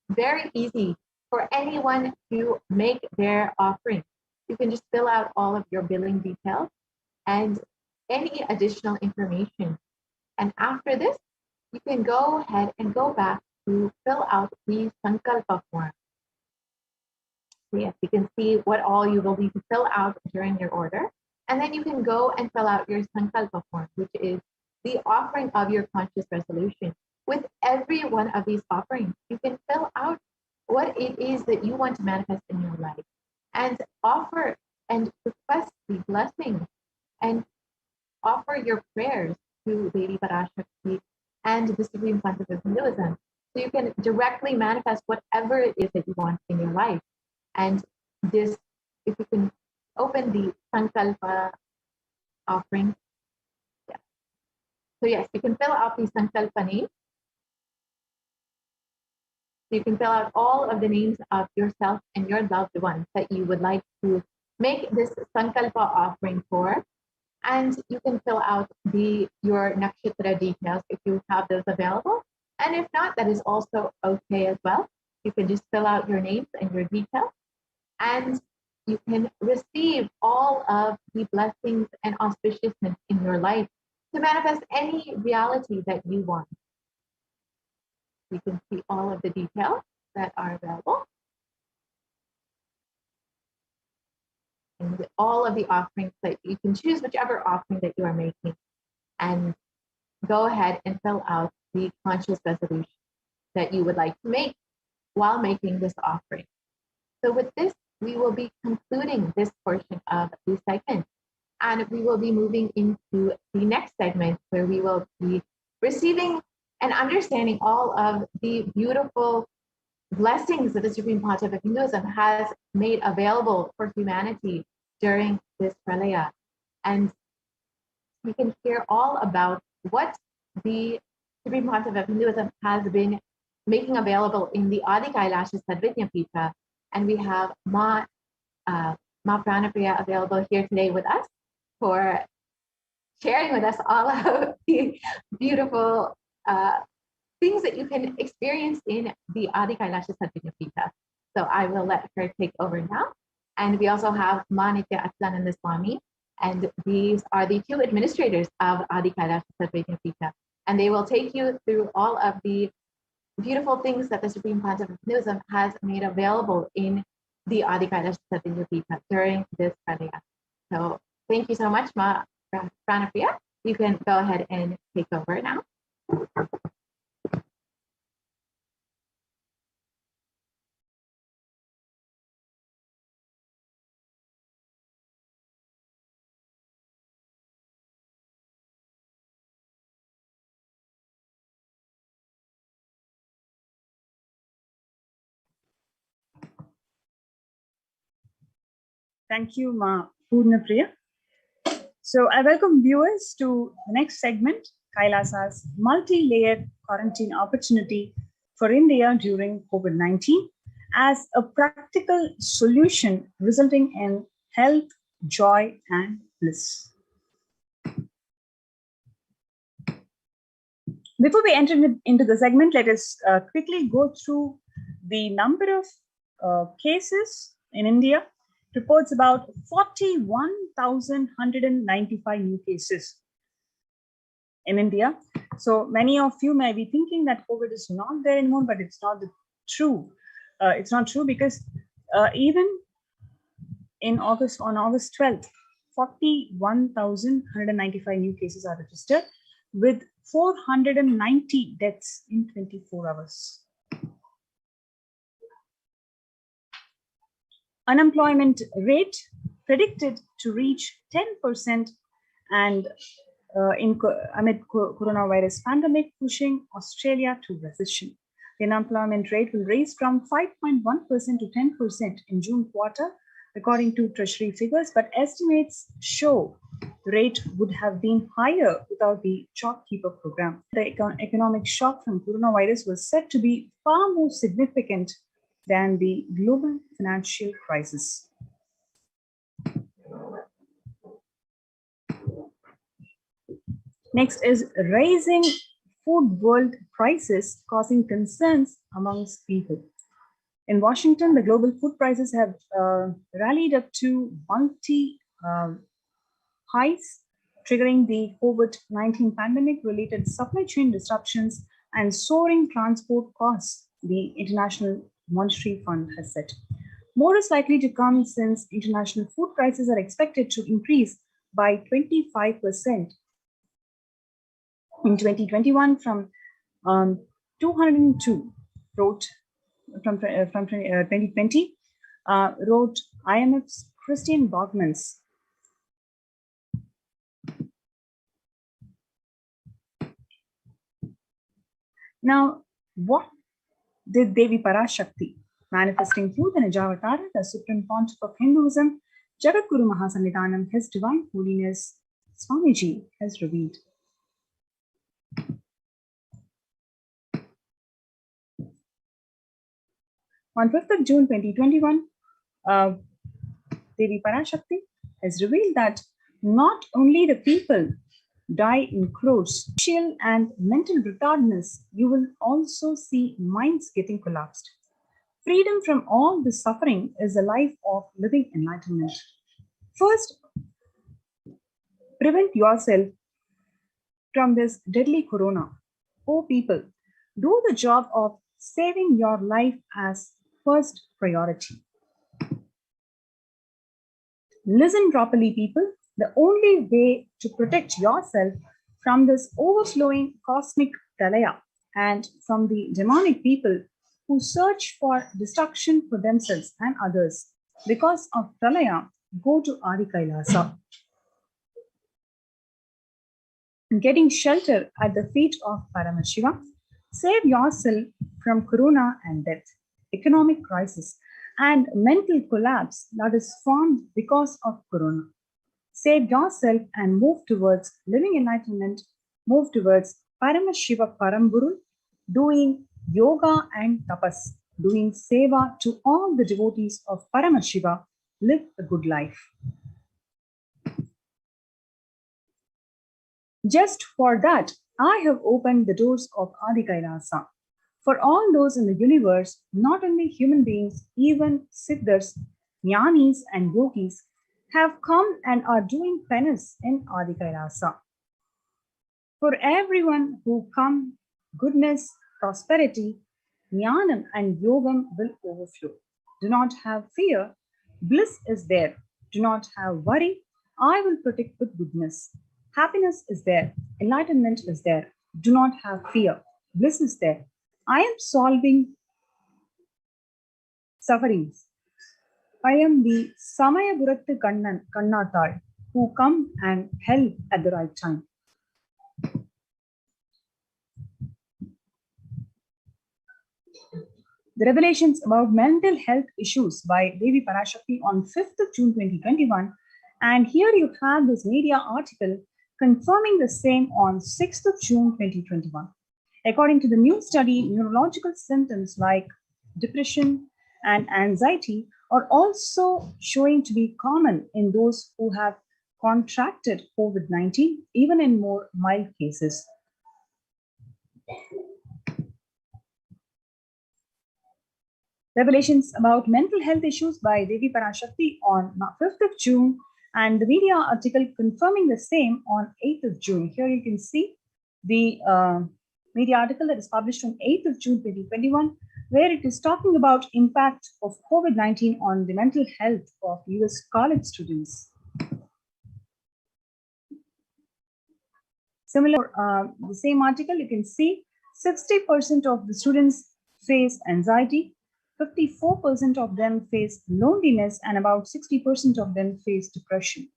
very easy for anyone to make their offering. You can just fill out all of your billing details and any additional information. And after this, you can go ahead and go back to fill out the Sankalpa form. So yes, you can see what all you will need to fill out during your order. And then you can go and fill out your Sankalpa form, which is the offering of your conscious resolution. With every one of these offerings, you can fill out what it is that you want to manifest in your life and offer and request the blessings and offer your prayers to Devi Parashakti and the Supreme Concept of Hinduism. So you can directly manifest whatever it is that you want in your life. And this, if you can open the Sankalpa offering. Yeah. So yes, you can fill out the Sankalpa name. So you can fill out all of the names of yourself and your loved ones that you would like to make this Sankalpa offering for. And you can fill out your nakshatra details if you have those available. And if not, that is also okay as well. You can just fill out your names and your details. And you can receive all of the blessings and auspiciousness in your life to manifest any reality that you want. You can see all of the details that are available. And all of the offerings that you can choose whichever offering that you are making and go ahead and fill out the conscious resolution that you would like to make while making this offering. So with this, we will be concluding this portion of the segment, and we will be moving into the next segment where we will be receiving and understanding all of the beautiful blessings that the Supreme Concept of Hinduism has made available for humanity during this Pralaya. And we can hear all about what the Supreme Pontiff of Hinduism has been making available in the Adi Kailasha Sadvijnapita. And we have Ma Pranapriya available here today with us for sharing with us all of the beautiful things that you can experience in the Adi Kailasha Sadvijnapita. So I will let her take over now. And we also have Ma Nithyananda Swami, and these are the two administrators of Adi Kailasha Sadvijnapita. And they will take you through all of the beautiful things that the Supreme Pontiff of Hinduism has made available in the Adi Kailasha Sadvijnapita during this Pradaya. So thank you so much, Ma Pranapriya. You can go ahead and take over now. Thank you, Ma Purnapriya. So I welcome viewers to the next segment, Kailasa's multi-layered quarantine opportunity for India during COVID-19 as a practical solution resulting in health, joy, and bliss. Before we enter into the segment, let us quickly go through the number of cases in India. Reports about 41,195 new cases in India. So many of you may be thinking that COVID is not there anymore, but it's not true. It's not true because even in on August 12th, 41,195 new cases are registered with 490 deaths in 24 hours. Unemployment rate predicted to reach 10% and amid coronavirus pandemic pushing Australia to recession. The unemployment rate will rise from 5.1% to 10% in June quarter, according to Treasury figures, but estimates show the rate would have been higher without the JobKeeper program. The economic shock from coronavirus was said to be far more significant than the global financial crisis. Next is rising food world prices causing concerns amongst people. In Washington, the global food prices have rallied up to highs, triggering the COVID-19 pandemic-related supply chain disruptions and soaring transport costs, the International Monetary Fund has said. More is likely to come since international food prices are expected to increase by 25% in 2021 from 202, wrote from 2020, wrote IMF's Christian Bogmans. Now, what did Devi Parashakti, manifesting truth in Ajavatar, the Supreme Pontiff of Hinduism, Jagadguru Mahasannidhanam, His Divine Holiness Swamiji, has revealed? On 5th of June 2021, Devi Parashakti has revealed that not only the people die in crores, social and mental retardedness, you will also see minds getting collapsed. Freedom from all this suffering is a life of living enlightenment. First, prevent yourself from this deadly corona. Oh people, do the job of saving your life as first priority. Listen properly, people. The only way to protect yourself from this overflowing cosmic pralaya and from the demonic people who search for destruction for themselves and others because of pralaya, go to Adi Kailasa. Getting shelter at the feet of Paramashivoham, save yourself from corona and death, economic crisis, and mental collapse that is formed because of corona. Save yourself and move towards living enlightenment move towards Paramashiva Paramburu, doing yoga and tapas, doing seva to all the devotees of Paramashiva, live a good life. Just for that, I have opened the doors of Adi Kailasa. For all those in the universe, not only human beings, even siddhas, jnanis and yogis have come and are doing penance in Adi Kailasa. For everyone who come, goodness, prosperity, jnanam and yogam will overflow. Do not have fear. Bliss is there. Do not have worry. I will protect with goodness. Happiness is there. Enlightenment is there. Do not have fear. Bliss is there. I am solving sufferings. I am the Samaya Gurattu Kannathal who come and help at the right time. The revelations about mental health issues by Devi Parashakti on 5th of June 2021. And here you have this media article confirming the same on 6th of June 2021. According to the new study, neurological symptoms like depression and anxiety are also showing to be common in those who have contracted COVID-19, even in more mild cases. Revelations about mental health issues by Devi Parashakti on 5th of June, and the media article confirming the same on 8th of June. Here you can see the media article that is published on 8th of June 2021, where it is talking about impact of COVID-19 on the mental health of US college students. Similar, the same article, you can see 60% of the students face anxiety, 54% of them face loneliness, and about 60% of them face depression.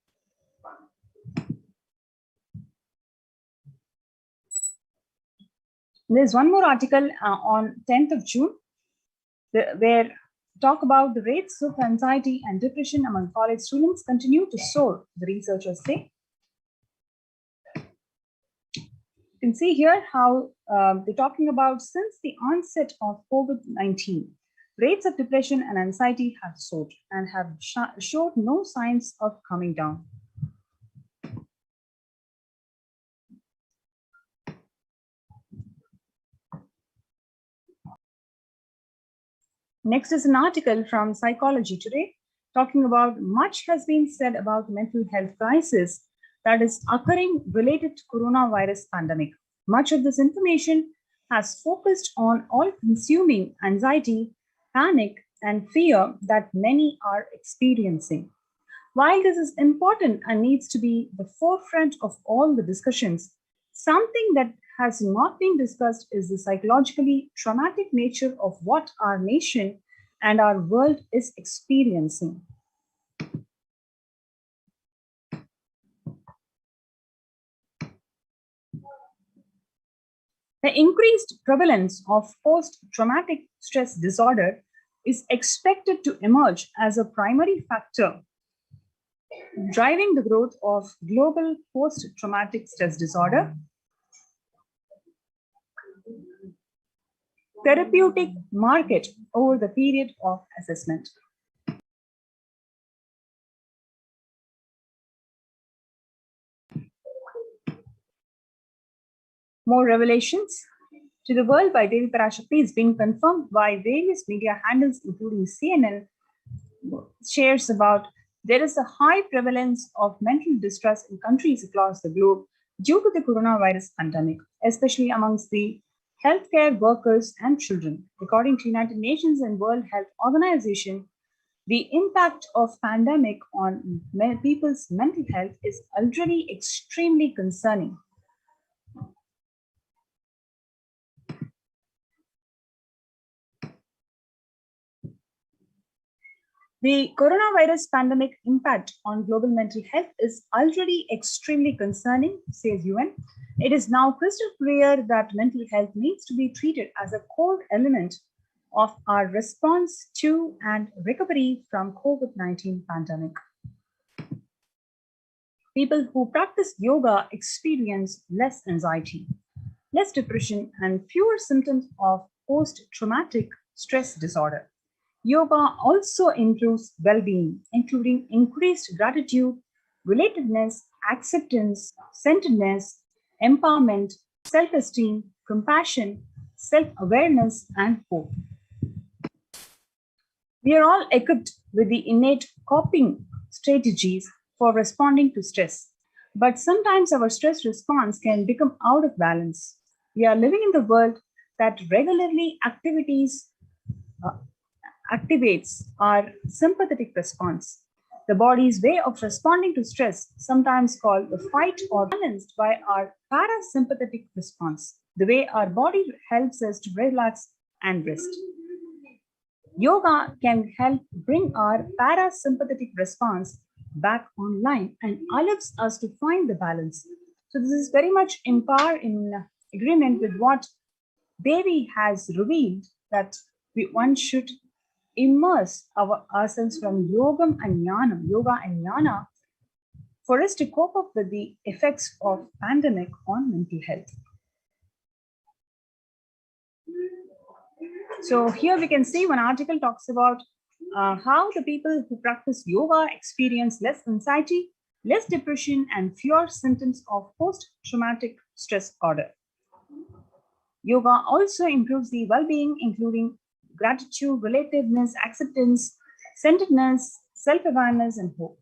There's one more article on 10th of June, where talk about the rates of anxiety and depression among college students continue to soar, the researchers say. You can see here how they're talking about since the onset of COVID-19, rates of depression and anxiety have soared and have showed no signs of coming down. Next is an article from Psychology Today talking about much has been said about mental health crisis that is occurring related to coronavirus pandemic. Much of this information has focused on all-consuming anxiety, panic, and fear that many are experiencing. While this is important and needs to be the forefront of all the discussions, something that has not been discussed is the psychologically traumatic nature of what our nation and our world is experiencing. The increased prevalence of post-traumatic stress disorder is expected to emerge as a primary factor driving the growth of global post-traumatic stress disorder, therapeutic market over the period of assessment. More revelations to the world by Devi Parashakti is being confirmed by various media handles, including CNN, shares about there is a high prevalence of mental distress in countries across the globe due to the coronavirus pandemic, especially amongst the healthcare workers and children. According to United Nations and World Health Organization, the impact of pandemic on people's mental health is already extremely concerning. The coronavirus pandemic impact on global mental health is already extremely concerning, says UN. It is now crystal clear that mental health needs to be treated as a core element of our response to and recovery from COVID-19 pandemic. People who practice yoga experience less anxiety, less depression, and fewer symptoms of post-traumatic stress disorder. Yoga also improves well-being, including increased gratitude, relatedness, acceptance, centeredness, empowerment, self-esteem, compassion, self-awareness, and hope. We are all equipped with the innate coping strategies for responding to stress, but sometimes our stress response can become out of balance. We are living in the world that regularly activates our sympathetic response. The body's way of responding to stress, sometimes called the fight or balanced by our parasympathetic response, the way our body helps us to relax and rest. Yoga can help bring our parasympathetic response back online and allows us to find the balance. So this is very much in agreement with what Devi has revealed, that one should immerse ourselves from yoga and jnana, for us to cope up with the effects of pandemic on mental health. So here we can see one article talks about how the people who practice yoga experience less anxiety, less depression, and fewer symptoms of post-traumatic stress disorder. Yoga also improves the well-being, including gratitude, relatedness, acceptance, centeredness, self-awareness, and hope.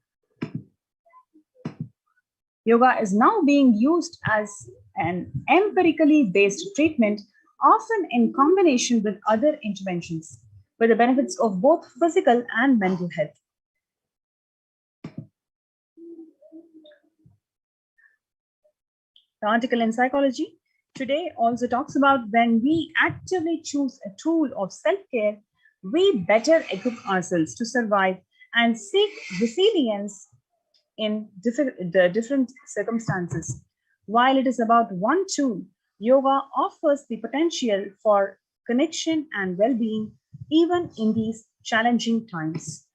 Yoga is now being used as an empirically based treatment, often in combination with other interventions, for the benefits of both physical and mental health. The article in Psychology Today also talks about when we actively choose a tool of self-care, we better equip ourselves to survive and seek resilience in the different circumstances. While it is about one tool, yoga offers the potential for connection and well-being even in these challenging times.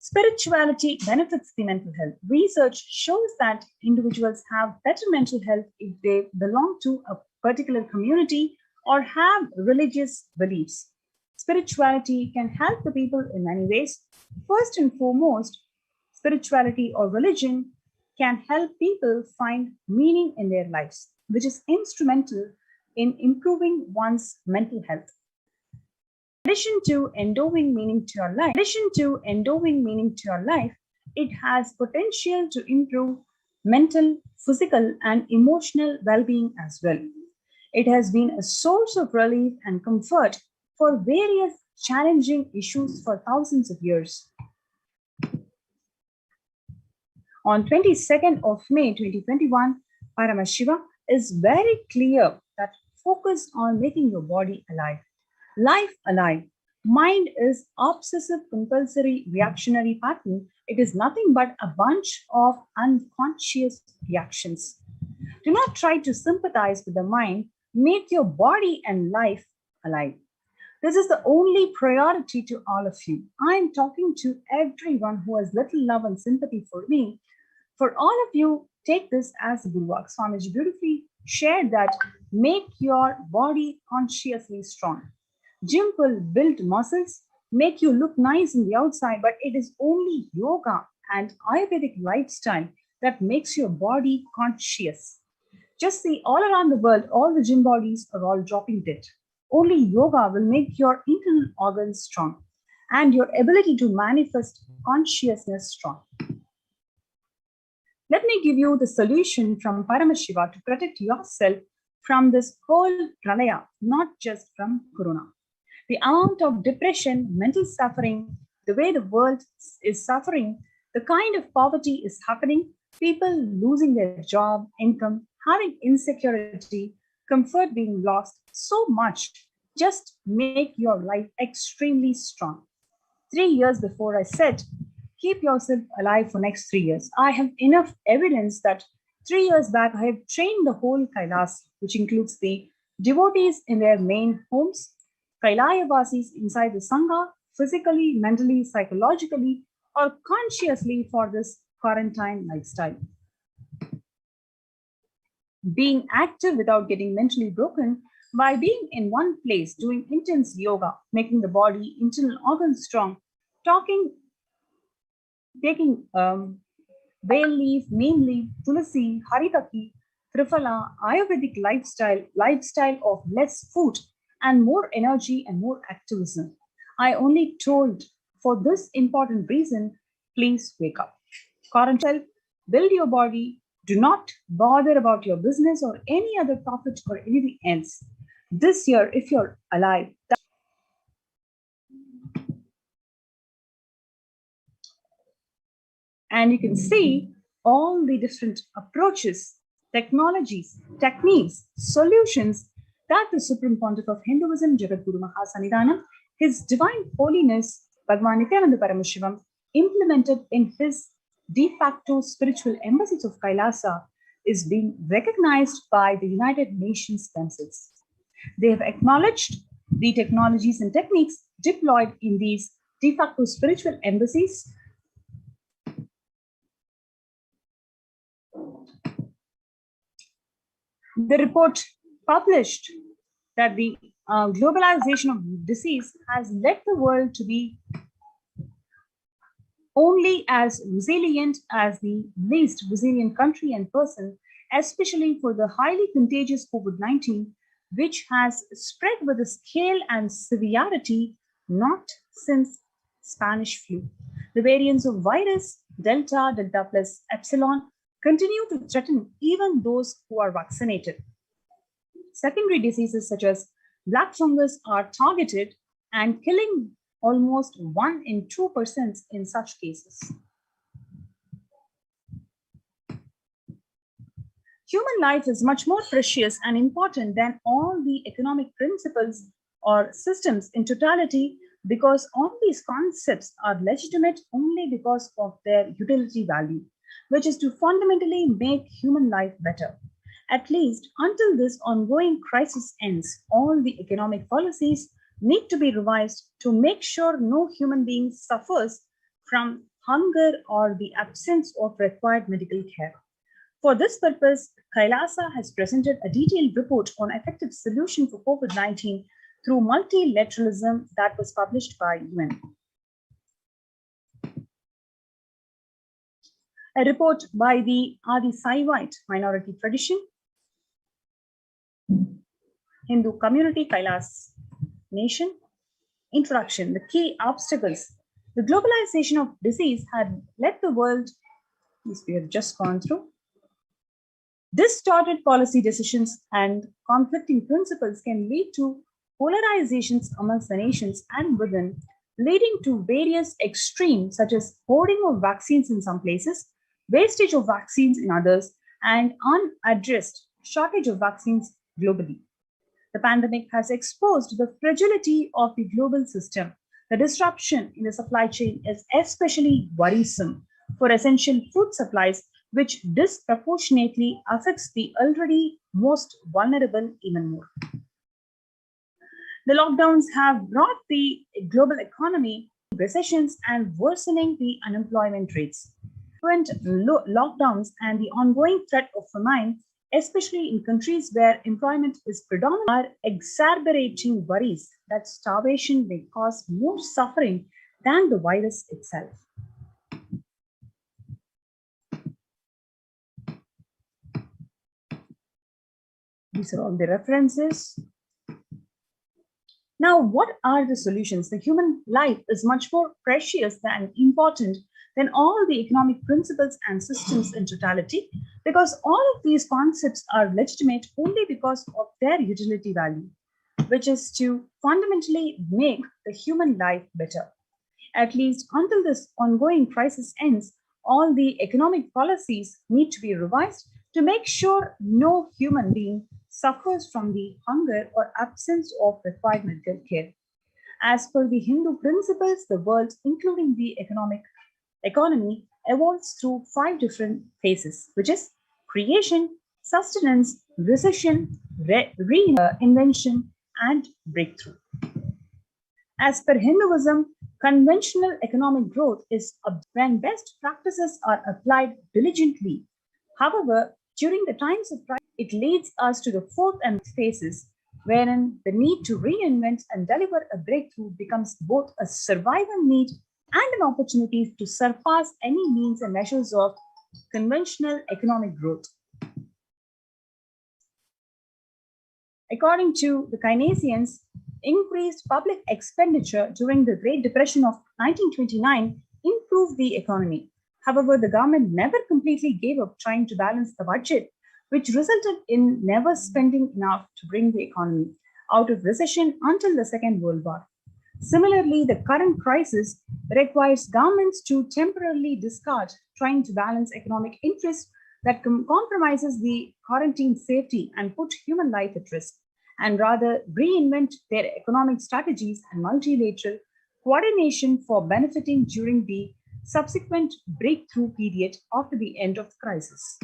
Spirituality benefits the mental health. Research shows that individuals have better mental health if they belong to a particular community or have religious beliefs. Spirituality can help the people in many ways. First and foremost, spirituality or religion can help people find meaning in their lives, which is instrumental in improving one's mental health. In addition to endowing meaning to your life, it has potential to improve mental, physical, and emotional well-being as well. It has been a source of relief and comfort for various challenging issues for thousands of years. On 22nd of May 2021, Paramashiva is very clear that focus on making your body alive. Life alive. Mind is obsessive compulsory reactionary pattern. It is nothing but a bunch of unconscious reactions. Do not try to sympathize with the mind. Make your body and life alive. This is the only priority to all of you. I am talking to everyone who has little love and sympathy for me. For all of you, take this as Guru Vak. Swamiji beautifully shared that make your body consciously strong. Gym will build muscles, make you look nice in the outside, but it is only yoga and Ayurvedic lifestyle that makes your body conscious. Just see all around the world, all the gym bodies are all dropping dead. Only yoga will make your internal organs strong and your ability to manifest consciousness strong. Let me give you the solution from Paramashiva to protect yourself from this whole pralaya, not just from corona. The amount of depression, mental suffering, the way the world is suffering, the kind of poverty is happening, people losing their job, income, having insecurity, comfort being lost, so much. Just make your life extremely strong. 3 years before I said, keep yourself alive for next 3 years. I have enough evidence that 3 years back, I have trained the whole Kailas, which includes the devotees in their main homes, Kailaya-vasis inside the Sangha, physically, mentally, psychologically, or consciously for this quarantine lifestyle. Being active without getting mentally broken by being in one place, doing intense yoga, making the body, internal organs strong, taking bay leaf, neem leaf, tulasi, haritaki, triphala, Ayurvedic lifestyle of less food and more energy and more activism. I only told for this important reason, please wake up. Quarantine, build your body. Do not bother about your business or any other profit or anything else. This year, if you're alive, and you can see all the different approaches, technologies, techniques, solutions that the Supreme Pontiff of Hinduism, Jagadguru Mahasannidhanam, His Divine Holiness, Bhagavan Nithyananda Paramashivam, implemented in his de facto spiritual embassies of Kailasa is being recognized by the United Nations themselves. They have acknowledged the technologies and techniques deployed in these de facto spiritual embassies. The report published that the globalization of disease has led the world to be only as resilient as the least resilient country and person, especially for the highly contagious COVID-19, which has spread with a scale and severity not since Spanish flu. The variants of virus, Delta, Delta plus Epsilon, continue to threaten even those who are vaccinated. Secondary diseases such as black fungus are targeted and killing almost 1 in 2% in such cases. Human life is much more precious and important than all the economic principles or systems in totality, because all these concepts are legitimate only because of their utility value, which is to fundamentally make human life better. At least until this ongoing crisis ends, all the economic policies need to be revised to make sure no human being suffers from hunger or the absence of required medical care. For this purpose, Kailasa has presented a detailed report on effective solution for COVID-19 through multilateralism that was published by UN. A report by the Adi Saivite minority tradition, Hindu community, Kailas nation. Introduction, the key obstacles. The globalization of disease had led the world, this we have just gone through. Distorted policy decisions and conflicting principles can lead to polarizations amongst the nations and within, leading to various extremes such as hoarding of vaccines in some places, wastage of vaccines in others, and unaddressed shortage of vaccines globally. The pandemic has exposed the fragility of the global system. The disruption in the supply chain is especially worrisome for essential food supplies, which disproportionately affects the already most vulnerable even more. The lockdowns have brought the global economy to recessions and worsening the unemployment rates. Current lockdowns and the ongoing threat of famine, especially in countries where employment is predominant, are exacerbating worries that starvation may cause more suffering than the virus itself. These are all the references. Now, what are the solutions? The human life is much more precious and important than all the economic principles and systems in totality, because all of these concepts are legitimate only because of their utility value, which is to fundamentally make the human life better. At least until this ongoing crisis ends, all the economic policies need to be revised to make sure no human being suffers from the hunger or absence of required medical care. As per the Hindu principles, the world, including the economy, evolves through 5 different phases, which is creation, sustenance, recession, reinvention, and breakthrough. As per Hinduism, Conventional economic growth is when best practices are applied diligently. However, during the times of crisis, it leads us to the fourth and fifth phases, wherein the need to reinvent and deliver a breakthrough becomes both a survival need and an opportunity to surpass any means and measures of conventional economic growth. According to the Keynesians, increased public expenditure during the Great Depression of 1929 improved the economy. However, the government never completely gave up trying to balance the budget, which resulted in never spending enough to bring the economy out of recession until the Second World War. Similarly, the current crisis requires governments to temporarily discard trying to balance economic interests that compromises the quarantine safety and put human life at risk, and rather reinvent their economic strategies and multilateral coordination for benefiting during the subsequent breakthrough period after the end of the crisis.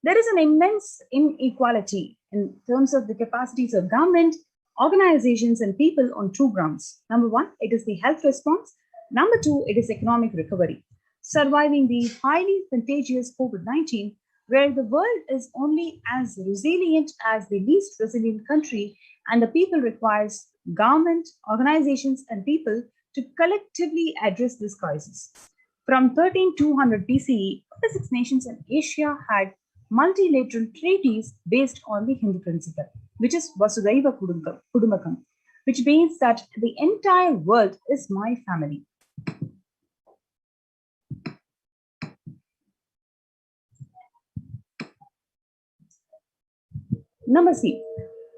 There is an immense inequality in terms of the capacities of government, organizations, and people on two grounds. Number one, it is the health response. Number two, it is economic recovery. Surviving the highly contagious COVID-19, where the world is only as resilient as the least resilient country, and the people requires government, organizations, and people to collectively address this crisis. From 13200 BCE, the 6 nations in Asia had multilateral treaties based on the Hindu principle, which is Vasudhaiva Kudumbakam, which means that the entire world is my family. Number C,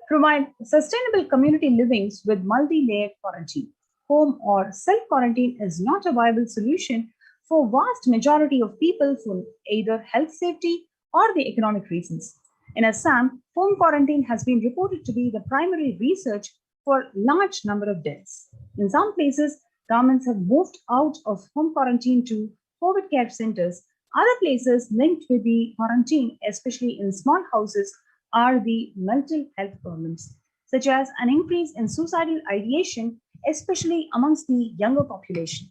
provide sustainable community livings with multi-layered quarantine. Home or self-quarantine is not a viable solution for vast majority of people for either health safety or the economic reasons. In Assam, home quarantine has been reported to be the primary research for large number of deaths. In some places, governments have moved out of home quarantine to COVID care centers. Other places linked with the quarantine, especially in small houses, are the mental health problems, such as an increase in suicidal ideation, especially amongst the younger population.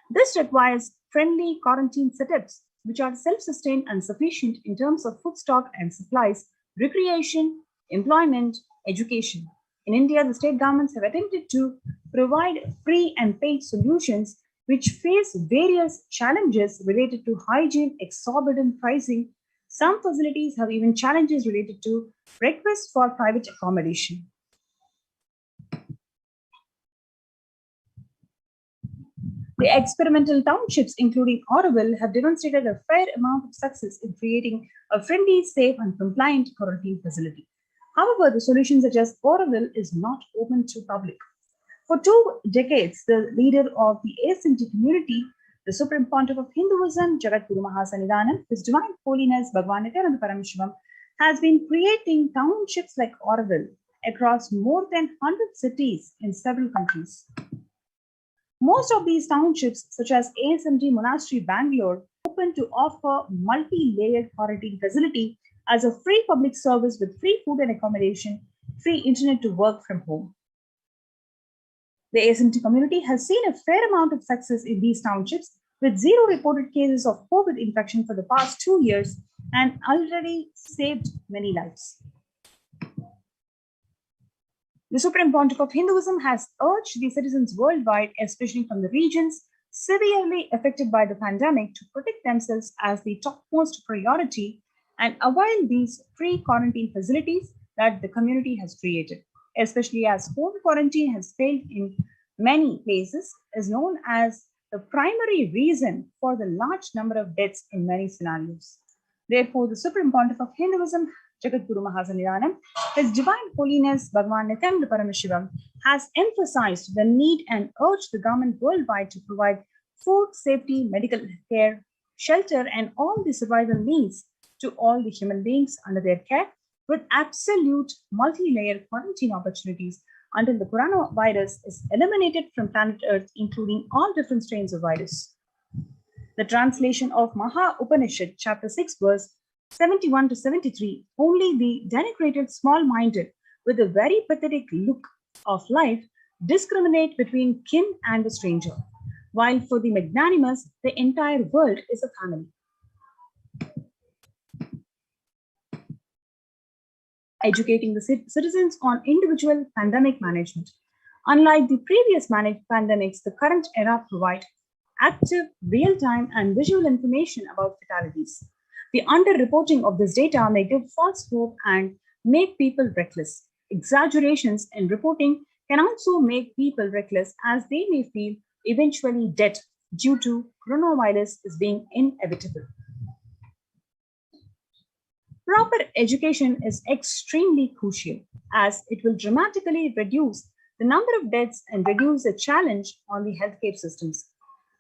This requires friendly quarantine setups, which are self-sustained and sufficient in terms of food stock and supplies, recreation, employment, education. In India, the state governments have attempted to provide free and paid solutions which face various challenges related to hygiene, exorbitant pricing. Some facilities have even challenges related to requests for private accommodation. The experimental townships, including Auroville, have demonstrated a fair amount of success in creating a friendly, safe, and compliant quarantine facility. However, the solution such as Auroville is not open to public. For 2 decades, the leader of the ASMT community, the Supreme Pontiff of Hinduism, Jagadguru Mahasannidhanam, His Divine Holiness Bhagwan Nithyananda Paramashivam, has been creating townships like Auroville across more than 100 cities in several countries. Most of these townships, such as ASMT Monastery, Bangalore, open to offer multi-layered quarantine facility as a free public service with free food and accommodation, free internet to work from home. The ASMT community has seen a fair amount of success in these townships, with 0 reported cases of COVID infection for the past 2 years and already saved many lives. The Supreme Pontiff of Hinduism has urged the citizens worldwide, especially from the regions severely affected by the pandemic, to protect themselves as the topmost priority and avail these free quarantine facilities that the community has created, especially as home quarantine has failed in many places, is known as the primary reason for the large number of deaths in many scenarios. Therefore, the Supreme Pontiff of Hinduism, Jagadguru Mahasannidhanam, His Divine Holiness Bhagwan Nithyananda Paramashivam, has emphasized the need and urged the government worldwide to provide food, safety, medical care, shelter, and all the survival needs to all the human beings under their care, with absolute multi-layered quarantine opportunities until the coronavirus is eliminated from planet Earth, including all different strains of virus. The translation of Maha Upanishad, chapter 6, verse 71 to 73, only the denigrated, small-minded, with a very pathetic look of life discriminate between kin and the stranger, while for the magnanimous, the entire world is a family. Educating the citizens on individual pandemic management. Unlike the previous pandemics, the current era provides active, real-time, and visual information about fatalities. The underreporting of this data may give false hope and make people reckless. Exaggerations in reporting can also make people reckless as they may feel eventually dead due to coronavirus is being inevitable. Proper education is extremely crucial as it will dramatically reduce the number of deaths and reduce the challenge on the healthcare systems.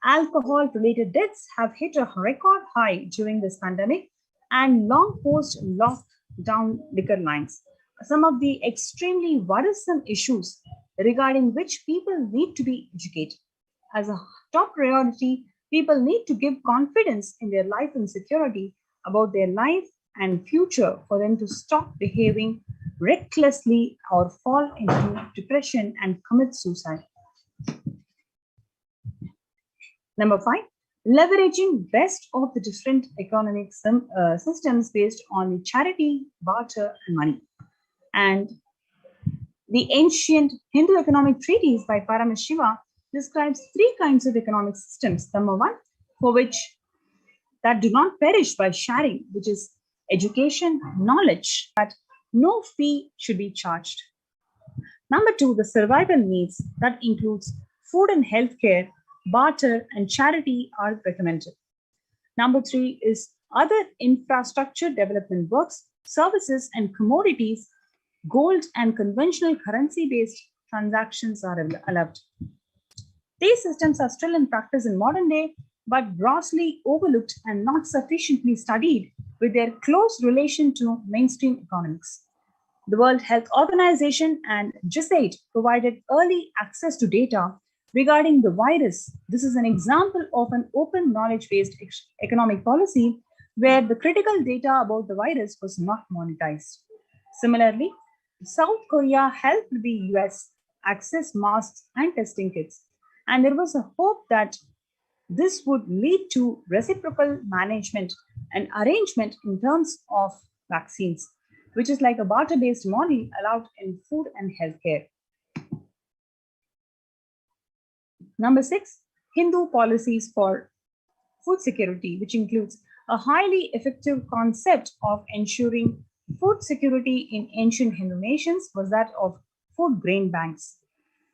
Alcohol-related deaths have hit a record high during this pandemic and long post-lockdown liquor lines. Some of the extremely worrisome issues regarding which people need to be educated. As a top priority, people need to give confidence in their life and security about their life and future for them to stop behaving recklessly or fall into depression and commit suicide. Number 5, leveraging best of the different economic systems based on the charity, barter, and money. And the ancient Hindu economic treatise by Paramashiva describes 3 kinds of economic systems. Number 1, for which that do not perish by sharing, which is education, knowledge, that no fee should be charged. Number 2, the survival needs that includes food and healthcare, barter, and charity are recommended. Number 3 is other infrastructure development works, services, and commodities. Gold and conventional currency-based transactions are allowed. These systems are still in practice in modern day, but grossly overlooked and not sufficiently studied with their close relation to mainstream economics. The World Health Organization and GISAID provided early access to data regarding the virus. This is an example of an open knowledge-based economic policy where the critical data about the virus was not monetized. Similarly, South Korea helped the US access masks and testing kits, and there was a hope that this would lead to reciprocal management and arrangement in terms of vaccines, which is like a barter-based model allowed in food and healthcare. Number 6, Hindu policies for food security, which includes a highly effective concept of ensuring food security in ancient Hindu nations was that of food grain banks.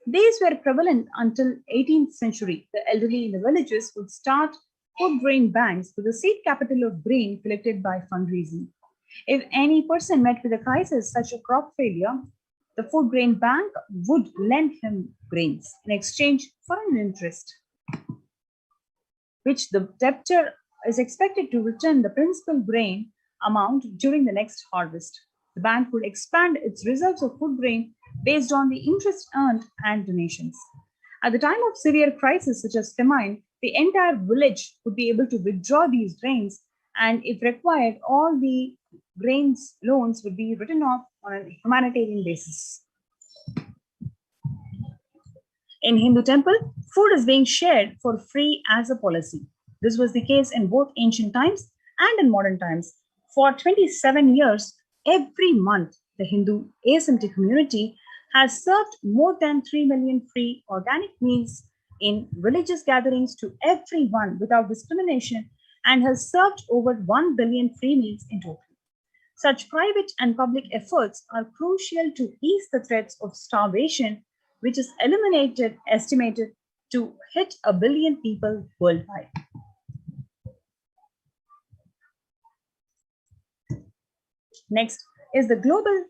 These were prevalent until 18th century. The elderly in the villages would start food grain banks with the seed capital of grain collected by fundraising. If any person met with a crisis such as crop failure, the food grain bank would lend him grains in exchange for an interest, which the debtor is expected to return the principal grain amount during the next harvest. The bank would expand its reserves of food grain based on the interest earned and donations. At the time of severe crisis such as famine, the entire village would be able to withdraw these grains, and if required, all the grains loans would be written off on a humanitarian basis. In Hindu temple, food is being shared for free as a policy. This was the case in both ancient times and in modern times. For 27 years, every month, the Hindu ASMT community has served more than 3 million free organic meals in religious gatherings to everyone without discrimination and has served over 1 billion free meals in total. Such private and public efforts are crucial to ease the threats of starvation, which is estimated to hit 1 billion people worldwide. Next is the global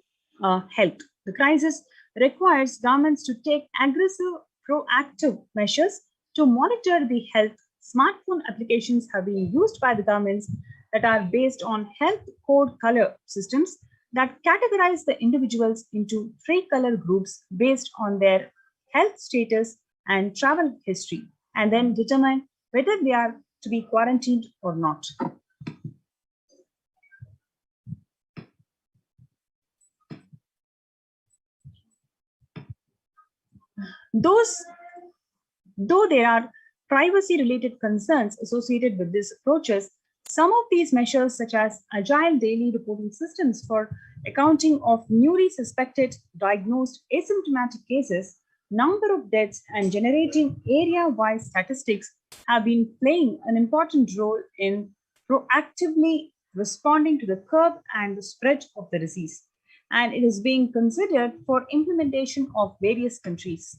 health. The crisis requires governments to take aggressive, proactive measures to monitor the health. Smartphone applications have been used by the governments that are based on health code color systems that categorize the individuals into 3 color groups based on their health status and travel history, and then determine whether they are to be quarantined or not. Though there are privacy-related concerns associated with these approaches, some of these measures, such as agile daily reporting systems for accounting of newly suspected, diagnosed asymptomatic cases, number of deaths, and generating area-wide statistics, have been playing an important role in proactively responding to the curb and the spread of the disease. And it is being considered for implementation of various countries.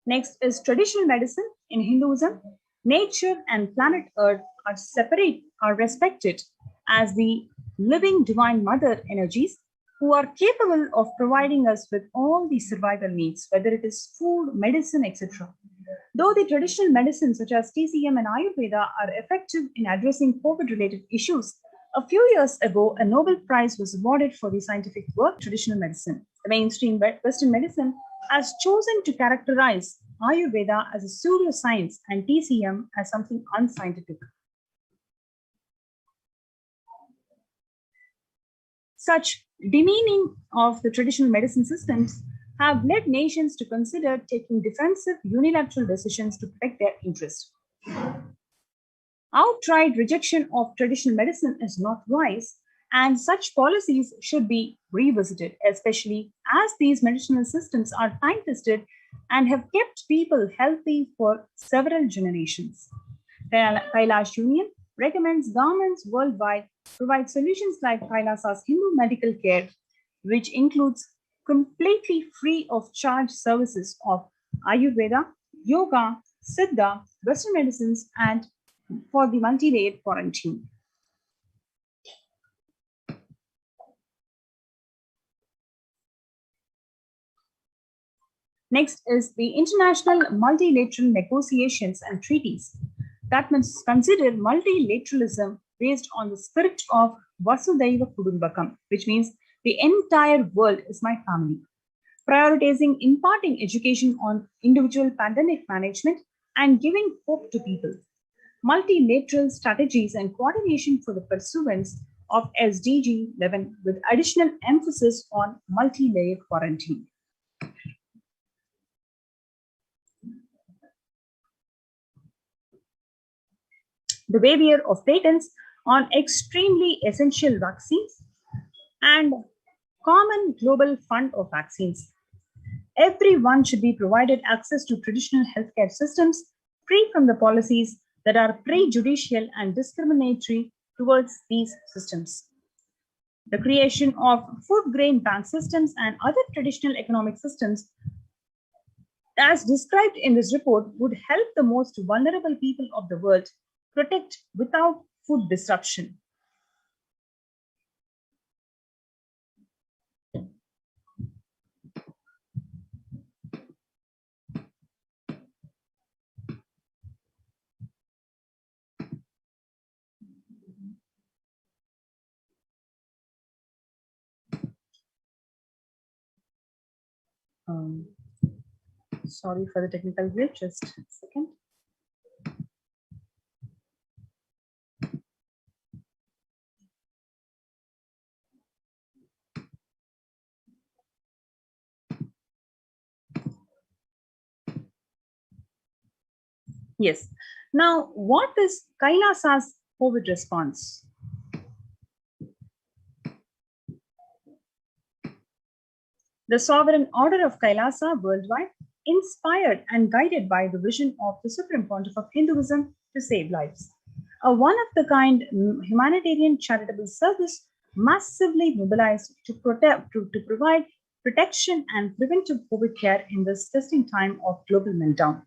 Next is traditional medicine. In Hinduism, nature and planet Earth are respected as the living divine mother energies who are capable of providing us with all the survival needs, whether it is food, medicine, etc. Though the traditional medicines such as TCM and Ayurveda are effective in addressing COVID-related issues, a few years ago, a Nobel Prize was awarded for the scientific work traditional medicine. The mainstream Western medicine has chosen to characterize Ayurveda as a pseudoscience and TCM as something unscientific. Such demeaning of the traditional medicine systems have led nations to consider taking defensive unilateral decisions to protect their interests. Outright rejection of traditional medicine is not wise, and such policies should be revisited, especially as these medicinal systems are time-tested and have kept people healthy for several generations. The Kailash Union recommends governments worldwide provide solutions like Kailasa's Hindu medical care, which includes completely free of charge services of Ayurveda, Yoga, Siddha, Western medicines, and for the multi-layered quarantine. Next is the international multilateral negotiations and treaties that must consider multilateralism based on the spirit of Vasudhaiva Kudumbakam, which means the entire world is my family, prioritizing imparting education on individual pandemic management and giving hope to people. Multilateral strategies and coordination for the pursuance of SDG 11 with additional emphasis on multi-layered quarantine. The waiver of patents on extremely essential vaccines and common global fund of vaccines. Everyone should be provided access to traditional healthcare systems free from the policies that are prejudicial and discriminatory towards these systems. The creation of food grain bank systems and other traditional economic systems, as described in this report, would help the most vulnerable people of the world protect without food disruption. Sorry for the technical glitch, just a second. Yes. Now, what is Kailasa's COVID response? The sovereign order of Kailasa worldwide, inspired and guided by the vision of the Supreme Pontiff of Hinduism to save lives. A one-of-the-kind humanitarian charitable service massively mobilized to provide protection and preventive COVID care in this testing time of global meltdown.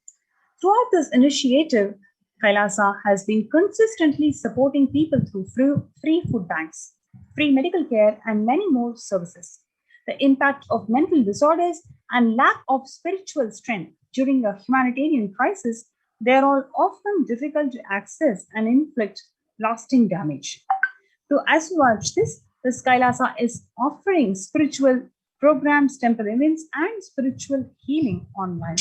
Throughout this initiative, Kailasa has been consistently supporting people through free food banks, free medical care, and many more services. The impact of mental disorders and lack of spiritual strength during a humanitarian crisis, they are all often difficult to access and inflict lasting damage. To assuage this, the Kailasa is offering spiritual programs, temple events, and spiritual healing online.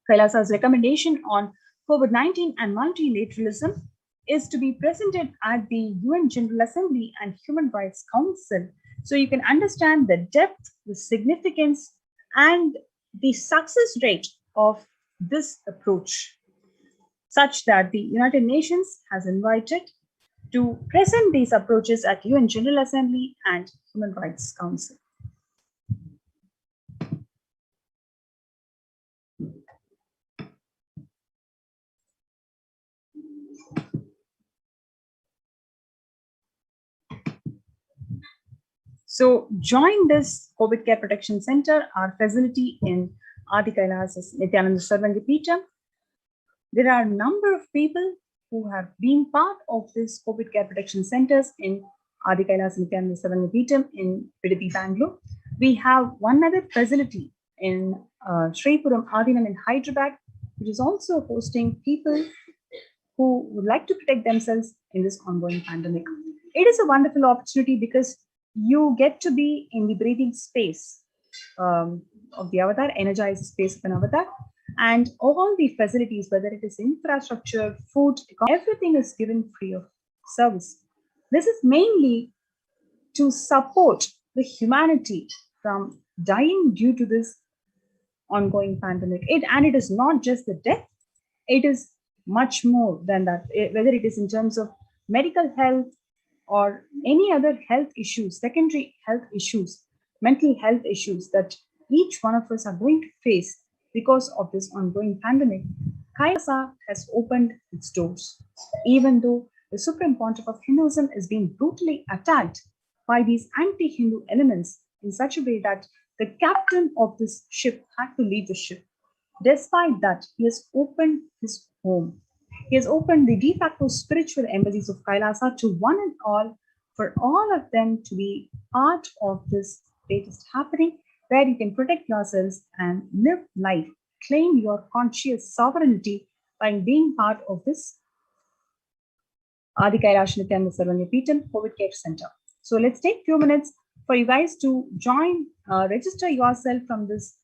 Kailasa's recommendation on COVID-19 and multilateralism is to be presented at the UN General Assembly and Human Rights Council. So you can understand the depth, the significance, and the success rate of this approach, such that the United Nations has invited to present these approaches at UN General Assembly and Human Rights Council. So join this COVID Care Protection Center, our facility in Adi Kailas's Nithyananda Paramashivam. There are a number of people who have been part of this COVID Care Protection Centers in Adi Kailas Nithyananda Paramashivam in Pidati, Bangalore. We have one other facility in Sripuram Adinam in Hyderabad, which is also hosting people who would like to protect themselves in this ongoing pandemic. It is a wonderful opportunity because you get to be in the breathing space of the avatar, energized space of an avatar, and all the facilities, whether it is infrastructure, food, everything is given free of service. This is mainly to support the humanity from dying due to this ongoing pandemic. And it is not just the death, it is much more than that, whether it is in terms of medical health or any other health issues, secondary health issues, mental health issues that each one of us are going to face because of this ongoing pandemic. Kailasa has opened its doors, even though the Supreme Pontiff of Hinduism is being brutally attacked by these anti-Hindu elements in such a way that the captain of this ship had to leave the ship. Despite that, he has opened his home. He has opened the de facto spiritual embassies of Kailasa to one and all, for all of them to be part of this latest happening, where you can protect yourselves and live life, claim your conscious sovereignty by being part of this Adi Kailash Nithyananda Paramashivam COVID Care Center. So let's take a few minutes for you guys to join, register yourself from this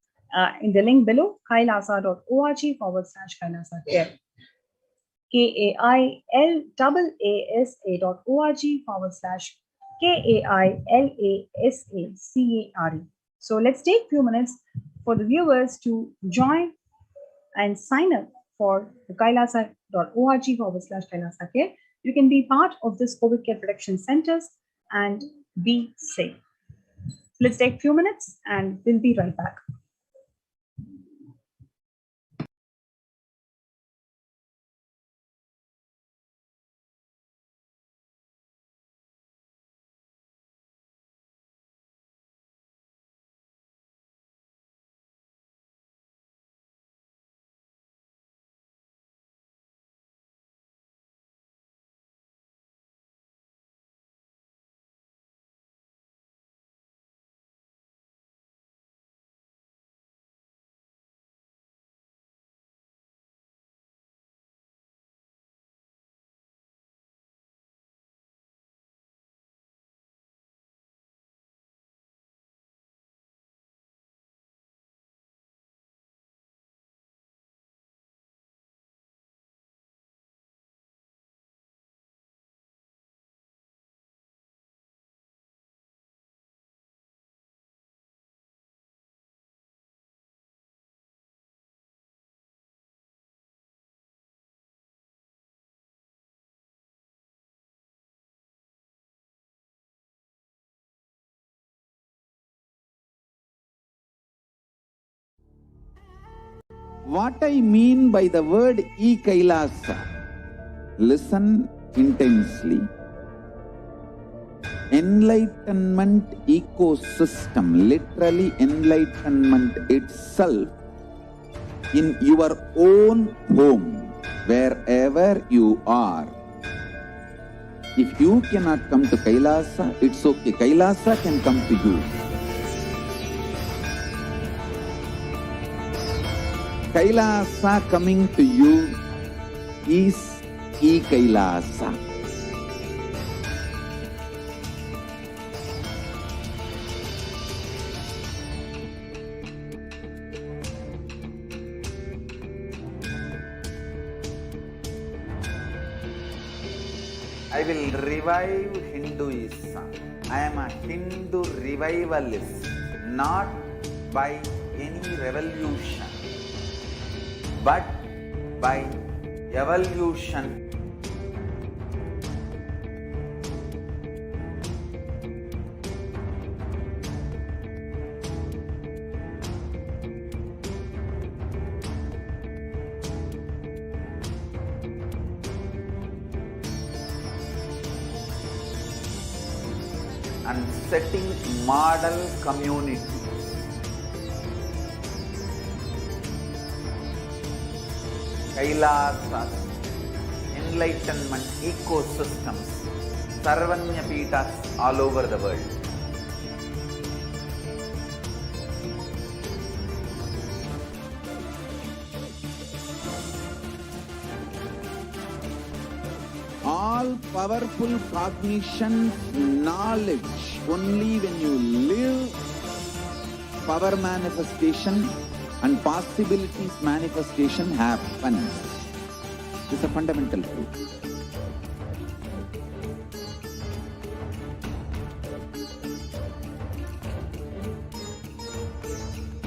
in the link below, kailasa.org/Kailasa Care. KAILASA.org/KAILASACARE. So let's take a few minutes for the viewers to join and sign up for the kailasa.org/Kailasa Care. You can be part of this COVID Care Protection Centers and be safe. Let's take a few minutes and we'll be right back. What I mean by the word e-Kailasa, listen intensely. Enlightenment ecosystem, literally enlightenment itself, in your own home, wherever you are. If you cannot come to Kailasa, it's okay. Kailasa can come to you. Kailasa coming to you is e-Kailasa. I will revive Hinduism. I am a Hindu revivalist, not by any revolution, but by evolution. And setting model community. Kailasas, enlightenment ecosystems, Sarvanya Pitas all over the world. All powerful cognition, knowledge, only when you live, power manifestation and possibilities manifestation happens. This is a fundamental truth.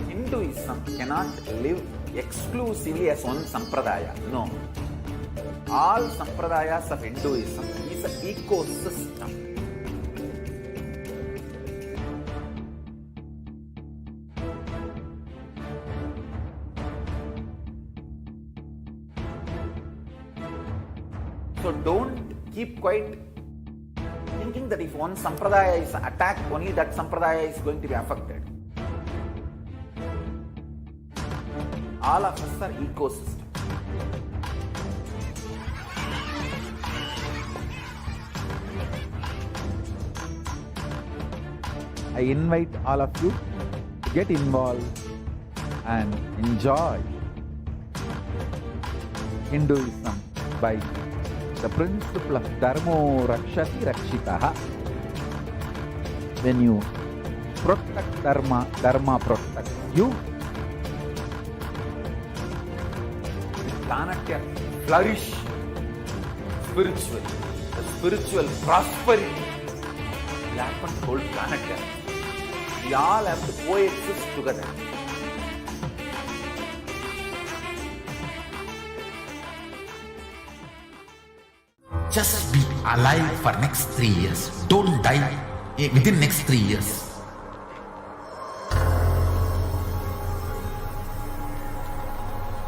Hinduism cannot live exclusively as one sampradaya. No. All sampradayas of Hinduism is an ecosystem. So don't keep quiet thinking that if one sampradaya is attacked, only that sampradaya is going to be affected. All of us are ecosystem. I invite all of you to get involved and enjoy Hinduism by the principle of Dharmo Rakshati Rakshitaha. When you protect Dharma, Dharma protects you. The planet can flourish spiritually. The spiritual prosperity will happen to the whole planet. We all have to coexist together. Just be alive for next 3 years. Don't die within next 3 years.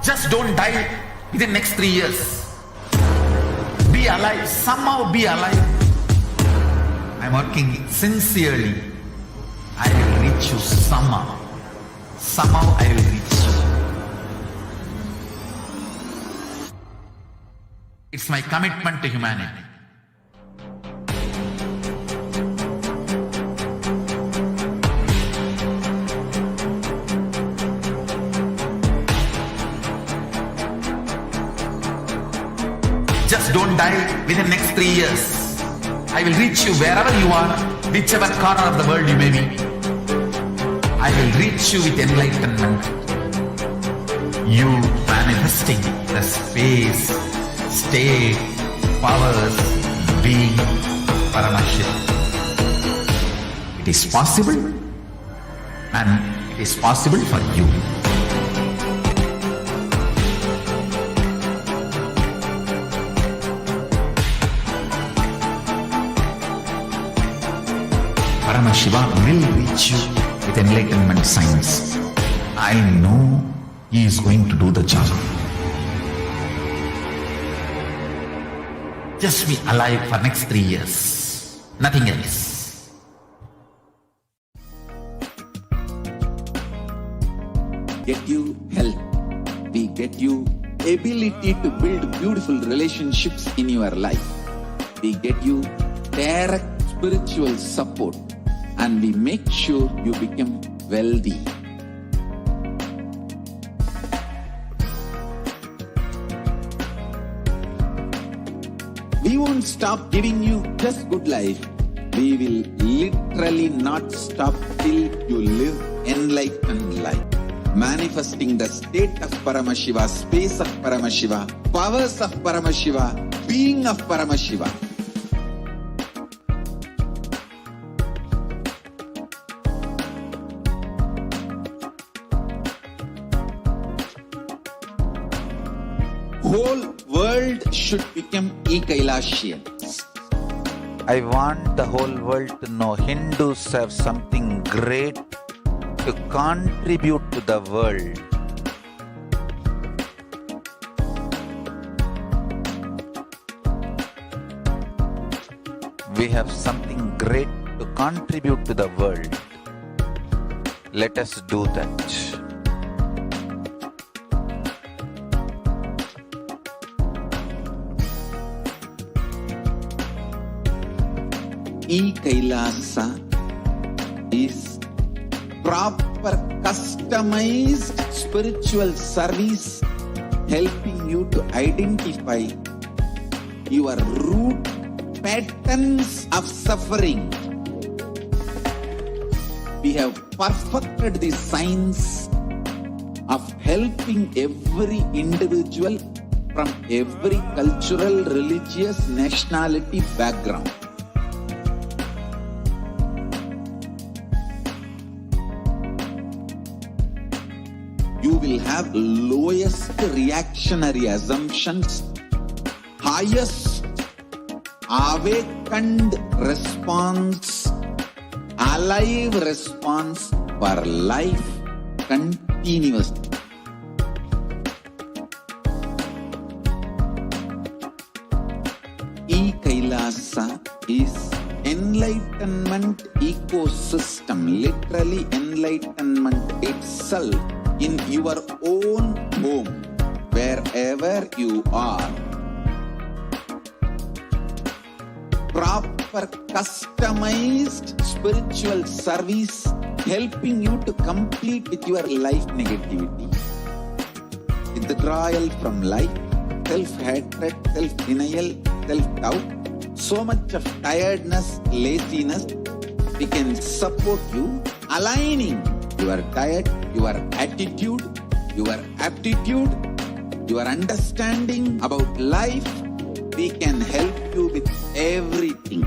Just don't die within next 3 years. Be alive. Somehow be alive. I'm working sincerely. I will reach you somehow. Somehow I will reach you. It's my commitment to humanity. Just don't die within the next 3 years. I will reach you wherever you are, whichever corner of the world you may be. I will reach you with enlightenment. You manifesting the space, state, powers, being Paramashivoham. It is possible, and it is possible for you. Paramashivoham will reach you with enlightenment science. I know he is going to do the job. Just be alive for next 3 years. Nothing else. Get you health. We get you ability to build beautiful relationships in your life. We get you direct spiritual support. And we make sure you become wealthy. We won't stop giving you just good life. We will literally not stop till you live enlightened life. Manifesting the state of Paramashiva, space of Paramashiva, powers of Paramashiva, being of Paramashiva. whole world should become e-Kailashians. I want the whole world to know Hindus have something great to contribute to the world. We have something great to contribute to the world. Let us do that. E-Kailasa is proper customized spiritual service helping you to identify your root patterns of suffering. We have perfected the science of helping every individual from every cultural, religious, nationality background. You will have lowest reactionary assumptions, highest awakened response, alive response for life continuously. E-Kailasa is enlightenment ecosystem, literally enlightenment itself in your own home, wherever you are. Proper customized spiritual service helping you to complete with your life negativity, withdrawal from life, self-hatred, self-denial, self-doubt, so much of tiredness, laziness. We can support you aligning your diet, your attitude, your aptitude, your understanding about life. We can help you with everything.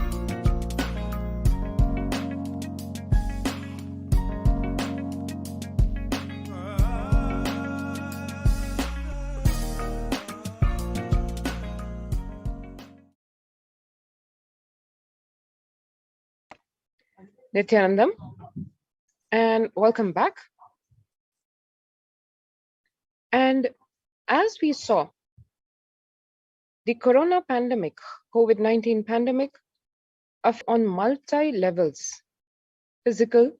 Nithyanandam, and welcome back. And as we saw, the corona pandemic, COVID-19 pandemic, on multi-levels, physical,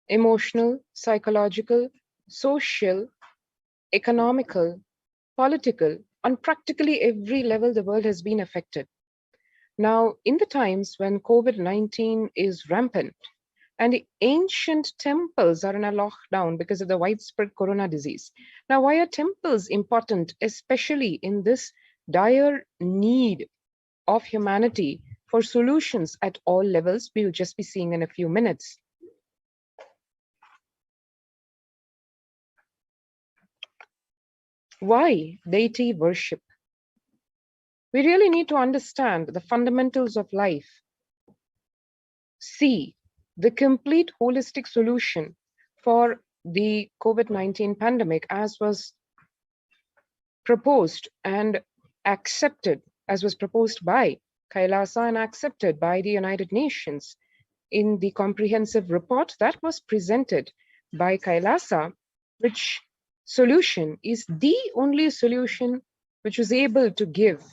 emotional, psychological, social, economical, political, on practically every level the world has been affected. Now, in the times when COVID-19 is rampant, and the ancient temples are in a lockdown because of the widespread corona disease. Now, why are temples important, especially in this dire need of humanity for solutions at all levels? We will just be seeing in a few minutes. Why deity worship? We really need to understand the fundamentals of life. See the complete holistic solution for the COVID-19 pandemic as was proposed and accepted, as was proposed by Kailasa and accepted by the United Nations in the comprehensive report that was presented by Kailasa, which solution is the only solution which was able to give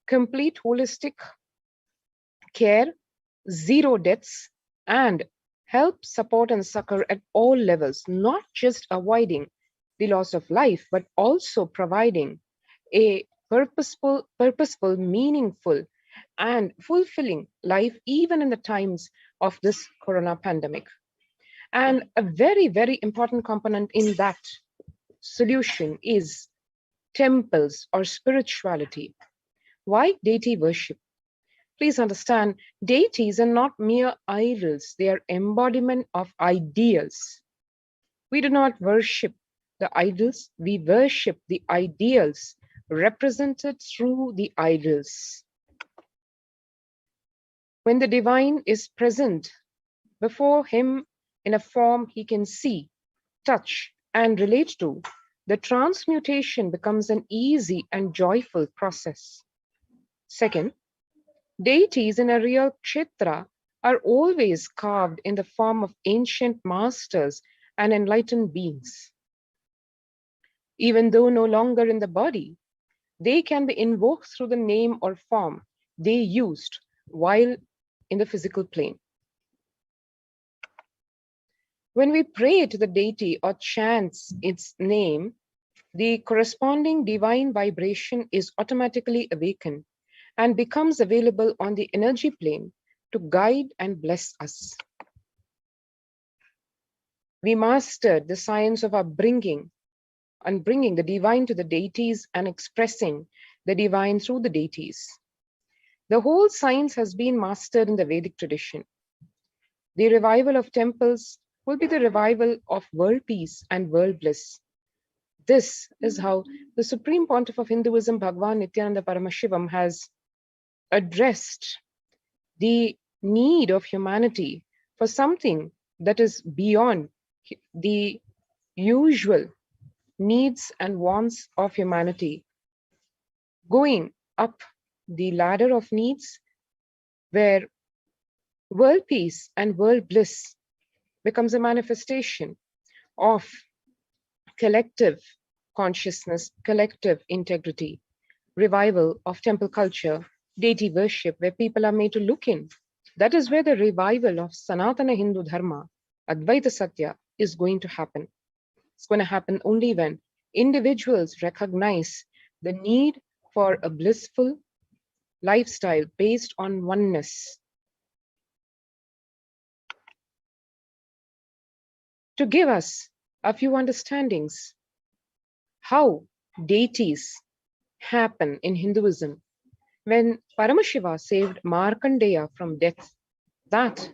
complete holistic care, zero deaths, and help, support, and succor at all levels, not just avoiding the loss of life, but also providing a purposeful, meaningful, and fulfilling life, even in the times of this corona pandemic. And a very, very important component in that solution is temples or spirituality. Why deity worship? Please understand, deities are not mere idols. They are embodiment of ideals. We do not worship the idols. We worship the ideals represented through the idols. When the divine is present before him in a form he can see, touch, and relate to, the transmutation becomes an easy and joyful process. Second, deities in a real kshetra are always carved in the form of ancient masters and enlightened beings. Even though no longer in the body, they can be invoked through the name or form they used while in the physical plane. When we pray to the deity or chants its name, the corresponding divine vibration is automatically awakened and becomes available on the energy plane to guide and bless us. We mastered the science of bringing the divine to the deities and expressing the divine through the deities. The whole science has been mastered in the Vedic tradition. The revival of temples will be the revival of world peace and world bliss. This is how the Supreme Pontiff of Hinduism, Bhagavan Nithyananda Paramashivam, has addressed the need of humanity for something that is beyond the usual needs and wants of humanity, going up the ladder of needs where world peace and world bliss becomes a manifestation of collective consciousness, collective integrity, revival of temple culture, deity worship, where people are made to look in. That is where the revival of Sanatana Hindu Dharma, Advaita Satya, is going to happen. It's going to happen only when individuals recognize the need for a blissful lifestyle based on oneness. To give us a few understandings how deities happen in Hinduism. When Paramashiva saved Markandeya from death, that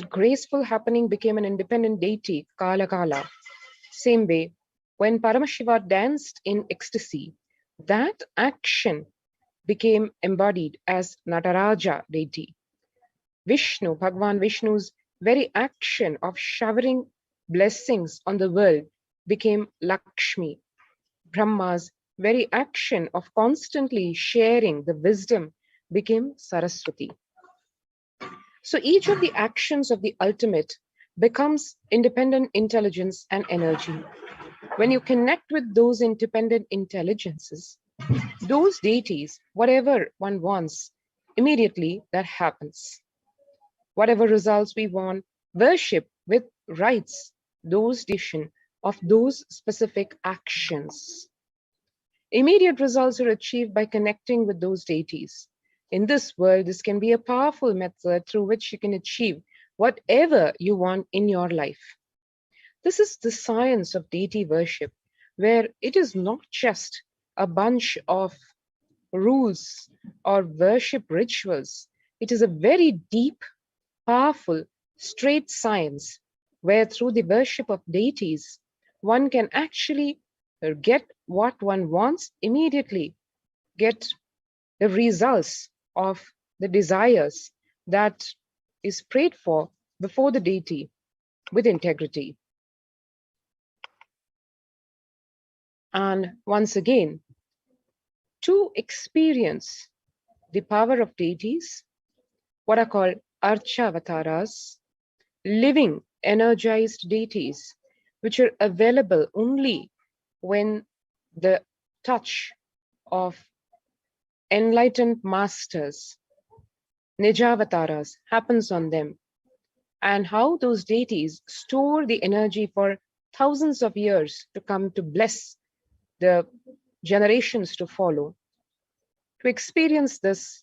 graceful happening became an independent deity, Kala Kala. Same way, when Paramashiva danced in ecstasy, that action became embodied as Nataraja deity. Vishnu, Bhagavan Vishnu's very action of showering blessings on the world became Lakshmi. Brahma's very action of constantly sharing the wisdom became Saraswati. So each of the actions of the ultimate becomes independent intelligence and energy. When you connect with those independent intelligences, those deities, whatever one wants, immediately that happens. Whatever results we want, worship with rites, those decision of those specific actions. Immediate results are achieved by connecting with those deities. In this world, this can be a powerful method through which you can achieve whatever you want in your life. This is the science of deity worship, where it is not just a bunch of rules or worship rituals. It is a very deep, powerful, straight science, where through the worship of deities, one can actually get what one wants immediately, get the results of the desires that is prayed for before the deity with integrity. And once again, to experience the power of deities, what are called Archavataras, living energized deities, which are available only when the touch of enlightened masters, Nijavataras, happens on them, and how those deities store the energy for thousands of years to come to bless the generations to follow. To experience this,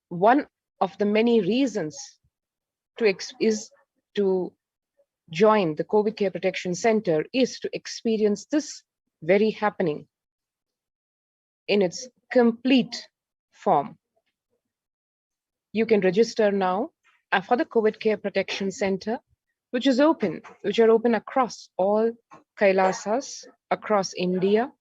one of the many reasons is to join the COVID Care Protection Center is to experience this very happening in its complete form. You can register now for the COVID Care Protection Center, which are open across all Kailasas across India.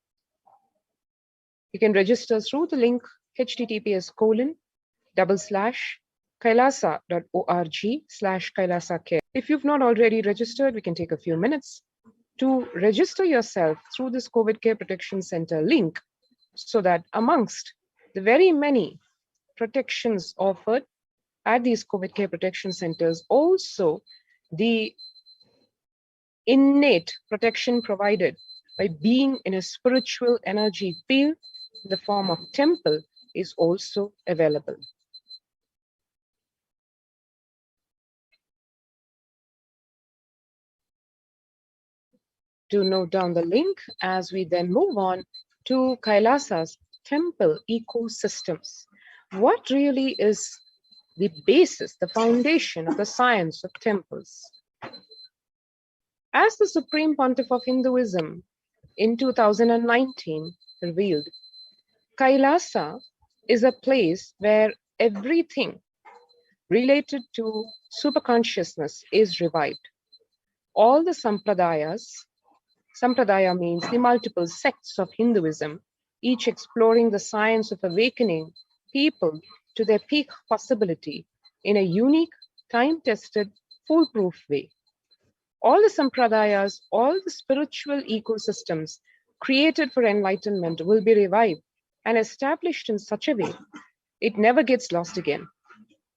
You can register through the link https://kailasa.org/Kailasa Care. If you've not already registered, we can take a few minutes to register yourself through this COVID Care Protection Center link, so that amongst the very many protections offered at these COVID care protection centers, also the innate protection provided by being in a spiritual energy field in the form of temple is also available. Do note down the link as we then move on to Kailasa's temple ecosystems. What really is the basis, the foundation of the science of temples? As the Supreme Pontiff of Hinduism in 2019 revealed, Kailasa is a place where everything related to superconsciousness is revived. All the sampradayas, sampradaya means the multiple sects of Hinduism, each exploring the science of awakening people to their peak possibility in a unique, time-tested, foolproof way. All the sampradayas, all the spiritual ecosystems created for enlightenment will be revived and established in such a way it never gets lost again.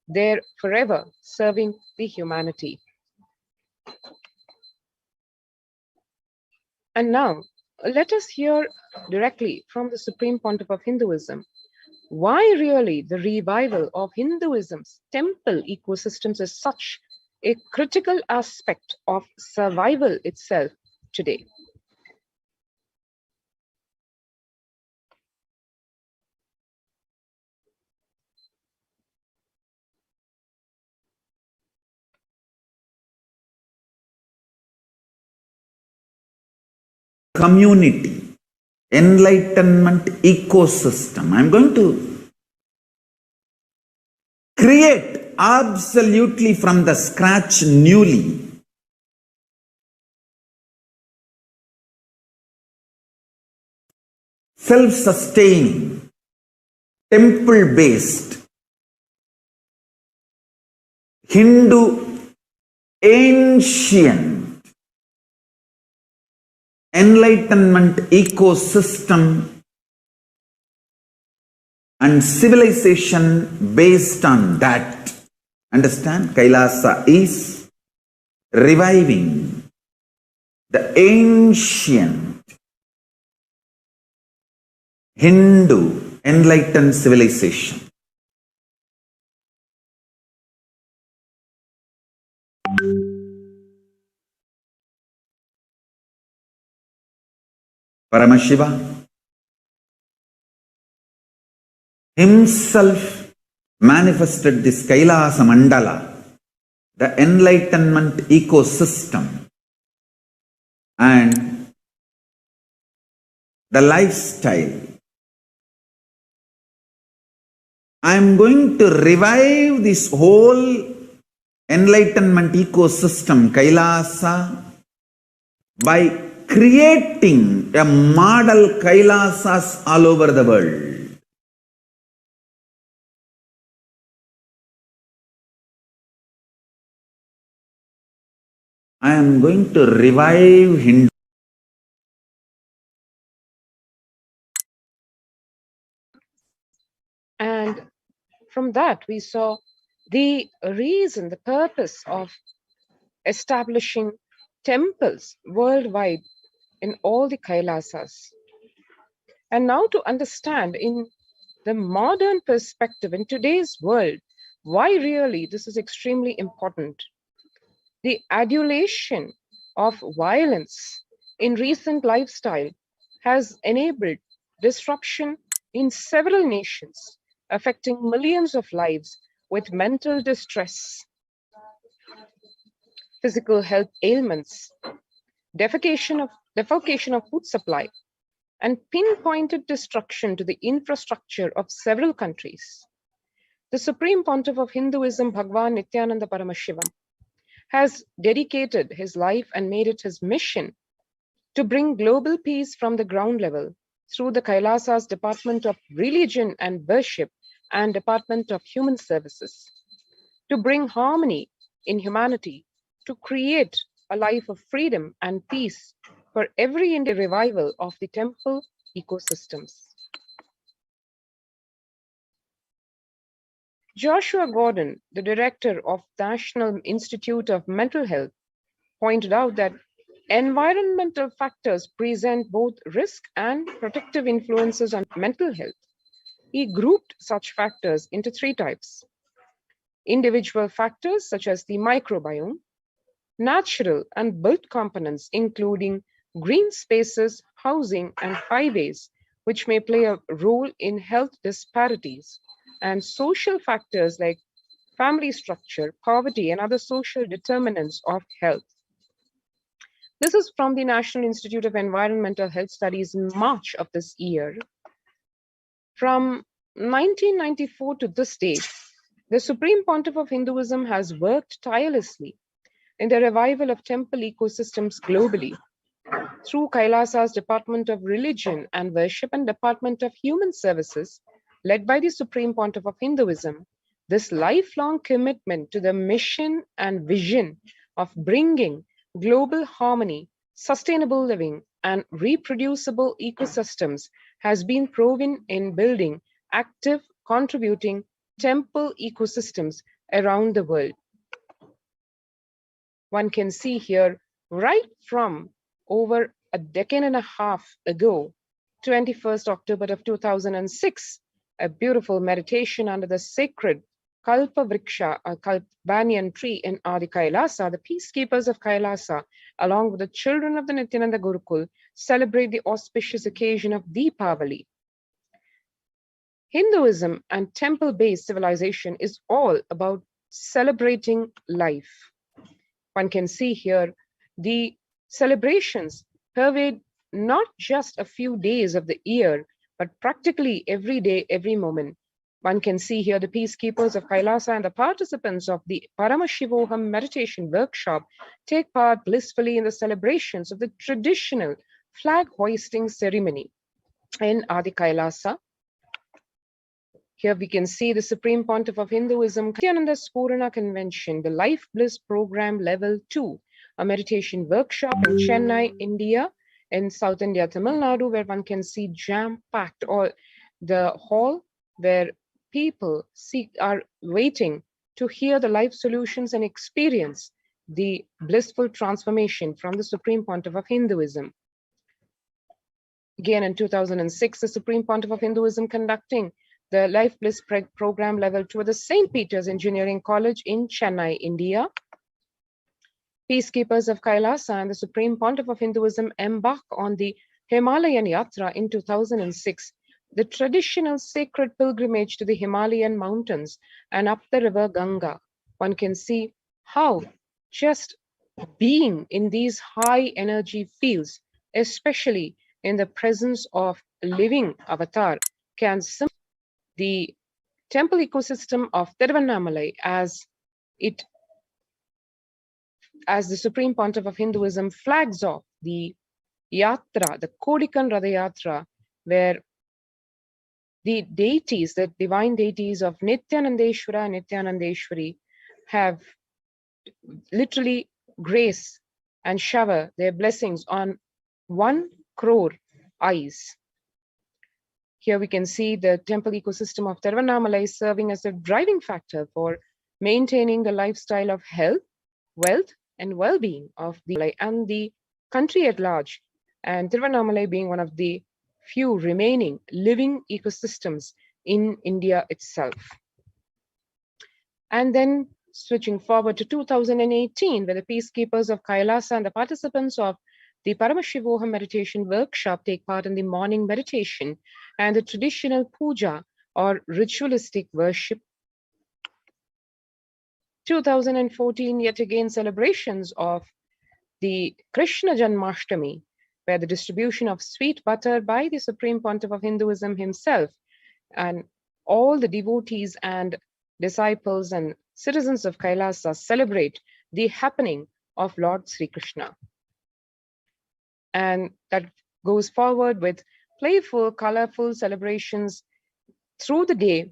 They're forever serving the humanity. And now, let us hear directly from the Supreme Pontiff of Hinduism why really the revival of Hinduism's temple ecosystems is such a critical aspect of survival itself today. Community, enlightenment ecosystem. I'm going to create absolutely from the scratch newly. Self-sustaining, temple-based, Hindu ancient enlightenment ecosystem and civilization based on that. Understand? Kailasa is reviving the ancient Hindu enlightened civilization. Paramashiva himself manifested this Kailasa Mandala, the enlightenment ecosystem, and the lifestyle. I am going to revive this whole enlightenment ecosystem, Kailasa, by creating a model Kailasas all over the world. I am going to revive Hindu. And from that, we saw the reason, the purpose of establishing temples worldwide in all the Kailasas. And now to understand in the modern perspective, in today's world, why really this is extremely important. The adulation of violence in recent lifestyle has enabled disruption in several nations, affecting millions of lives with mental distress, physical health ailments, defecation of food supply, and pinpointed destruction to the infrastructure of several countries. The Supreme Pontiff of Hinduism, Bhagwan Nithyananda Paramashivam, has dedicated his life and made it his mission to bring global peace from the ground level through the Kailasa's Department of Religion and Worship and Department of Human Services, to bring harmony in humanity to create a life of freedom and peace for every Indian. Revival of the temple ecosystems. Joshua Gordon, the director of National Institute of Mental Health, pointed out that environmental factors present both risk and protective influences on mental health. He grouped such factors into three types: individual factors such as the microbiome, natural and built components including green spaces, housing, and highways, which may play a role in health disparities, and social factors like family structure, poverty, and other social determinants of health. This is from the National Institute of Environmental Health Studies in March of this year. From 1994 to this date, the Supreme Pontiff of Hinduism has worked tirelessly in the revival of temple ecosystems globally. Through Kailasa's Department of Religion and Worship and Department of Human Services, led by the Supreme Pontiff of Hinduism, this lifelong commitment to the mission and vision of bringing global harmony, sustainable living, and reproducible ecosystems has been proven in building active, contributing temple ecosystems around the world. One can see here, right from over a decade and a half ago, 21st October of 2006, a beautiful meditation under the sacred Kalpa Vriksha, a banyan tree in Adi Kailasa. The peacekeepers of Kailasa, along with the children of the Nithyananda Gurukul, celebrate the auspicious occasion of Deepavali. Hinduism and temple-based civilization is all about celebrating life. One can see here the celebrations pervade not just a few days of the year, but practically every day, every moment. One can see here the peacekeepers of Kailasa and the participants of the Paramashivoham meditation workshop take part blissfully in the celebrations of the traditional flag hoisting ceremony in Adi Kailasa. Here we can see the Supreme Pontiff of Hinduism, Nithyananda Spurana Convention, the Life Bliss Program Level 2, a meditation workshop in Chennai, India, in South India, Tamil Nadu, where one can see jam-packed, or the hall where people are waiting to hear the life solutions and experience the blissful transformation from the Supreme Pontiff of Hinduism. Again, in 2006, the Supreme Pontiff of Hinduism conducting the Life Bliss Program Level 2 at the St. Peter's Engineering College in Chennai, India. Peacekeepers of Kailasa and the Supreme Pontiff of Hinduism embark on the Himalayan Yatra in 2006, the traditional sacred pilgrimage to the Himalayan mountains and up the river Ganga. One can see how just being in these high energy fields, especially in the presence of a living avatar, can the temple ecosystem of Tiruvannamalai as the Supreme Pontiff of Hinduism flags off the Yatra, the Kodikan Ratha Yatra, where the deities, the divine deities of Nithyanandeshwara and Nithyanandeshwari have literally grace and shower their blessings on 1 crore eyes. Here we can see the temple ecosystem of Tiruvannamalai serving as a driving factor for maintaining the lifestyle of health, wealth, and well-being of the and the country at large, and Tiruvannamalai being one of the few remaining living ecosystems in India itself. And then switching forward to 2018, where the peacekeepers of Kailasa and the participants of the Paramashivoham meditation workshop take part in the morning meditation and the traditional puja or ritualistic worship. 2014, yet again, celebrations of the Krishna Janmashtami, where the distribution of sweet butter by the Supreme Pontiff of Hinduism himself, and all the devotees and disciples and citizens of Kailasa celebrate the happening of Lord Sri Krishna. And that goes forward with playful, colorful celebrations through the day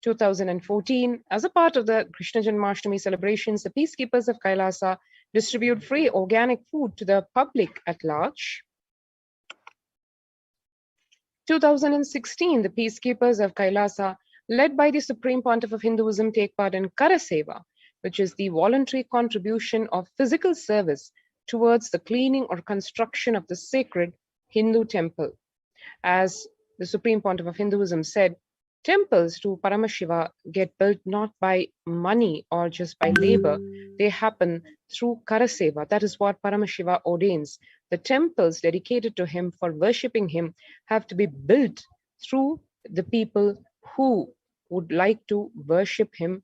2014, as a part of the Krishna Janmashtami celebrations, the peacekeepers of Kailasa distribute free organic food to the public at large. 2016, the peacekeepers of Kailasa, led by the Supreme Pontiff of Hinduism, take part in Karaseva, which is the voluntary contribution of physical service towards the cleaning or construction of the sacred Hindu temple. As the Supreme Pontiff of Hinduism said, temples to Paramashiva get built not by money or just by labor. They happen through Karaseva. That is what Paramashiva ordains. The temples dedicated to him for worshipping him have to be built through the people who would like to worship him.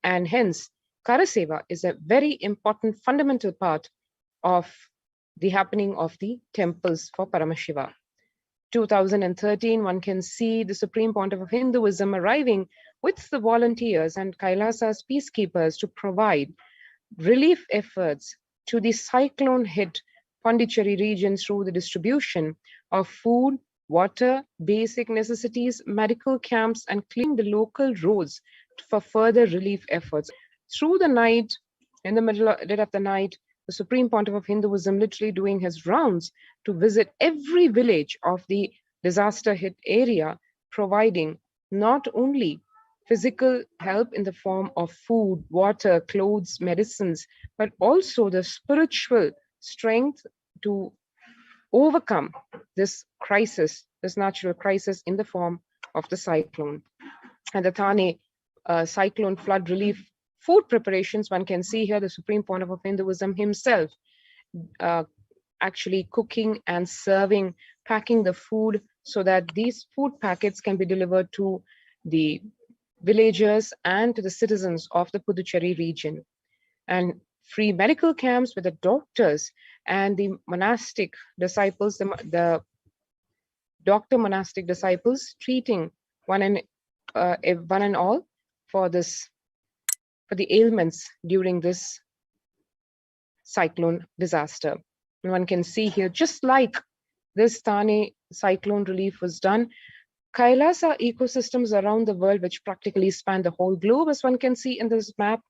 And hence, Karaseva is a very important fundamental part of the happening of the temples for Paramashiva. 2013, one can see the Supreme Pontiff of Hinduism arriving with the volunteers and Kailasa's peacekeepers to provide relief efforts to the cyclone-hit Pondicherry region through the distribution of food, water, basic necessities, medical camps, and cleaning the local roads for further relief efforts. Through the night, in the middle of the night, the Supreme Pontiff of Hinduism literally doing his rounds to visit every village of the disaster-hit area, providing not only physical help in the form of food, water, clothes, medicines, but also the spiritual strength to overcome this crisis, this natural crisis in the form of the cyclone. And the Thane cyclone flood relief food preparations, one can see here the Supreme Pontiff of Hinduism himself actually cooking and serving, packing the food so that these food packets can be delivered to the villagers and to the citizens of the Puducherry region. And free medical camps with the doctors and the monastic disciples, the doctor monastic disciples treating one and all for the ailments during this cyclone disaster. And one can see here, just like this Thane cyclone relief was done, Kailasa ecosystems around the world, which practically span the whole globe, as one can see in this map,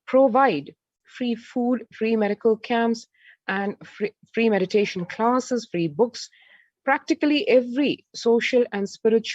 provide free food, free medical camps, and free meditation classes, free books. Practically every social and spiritual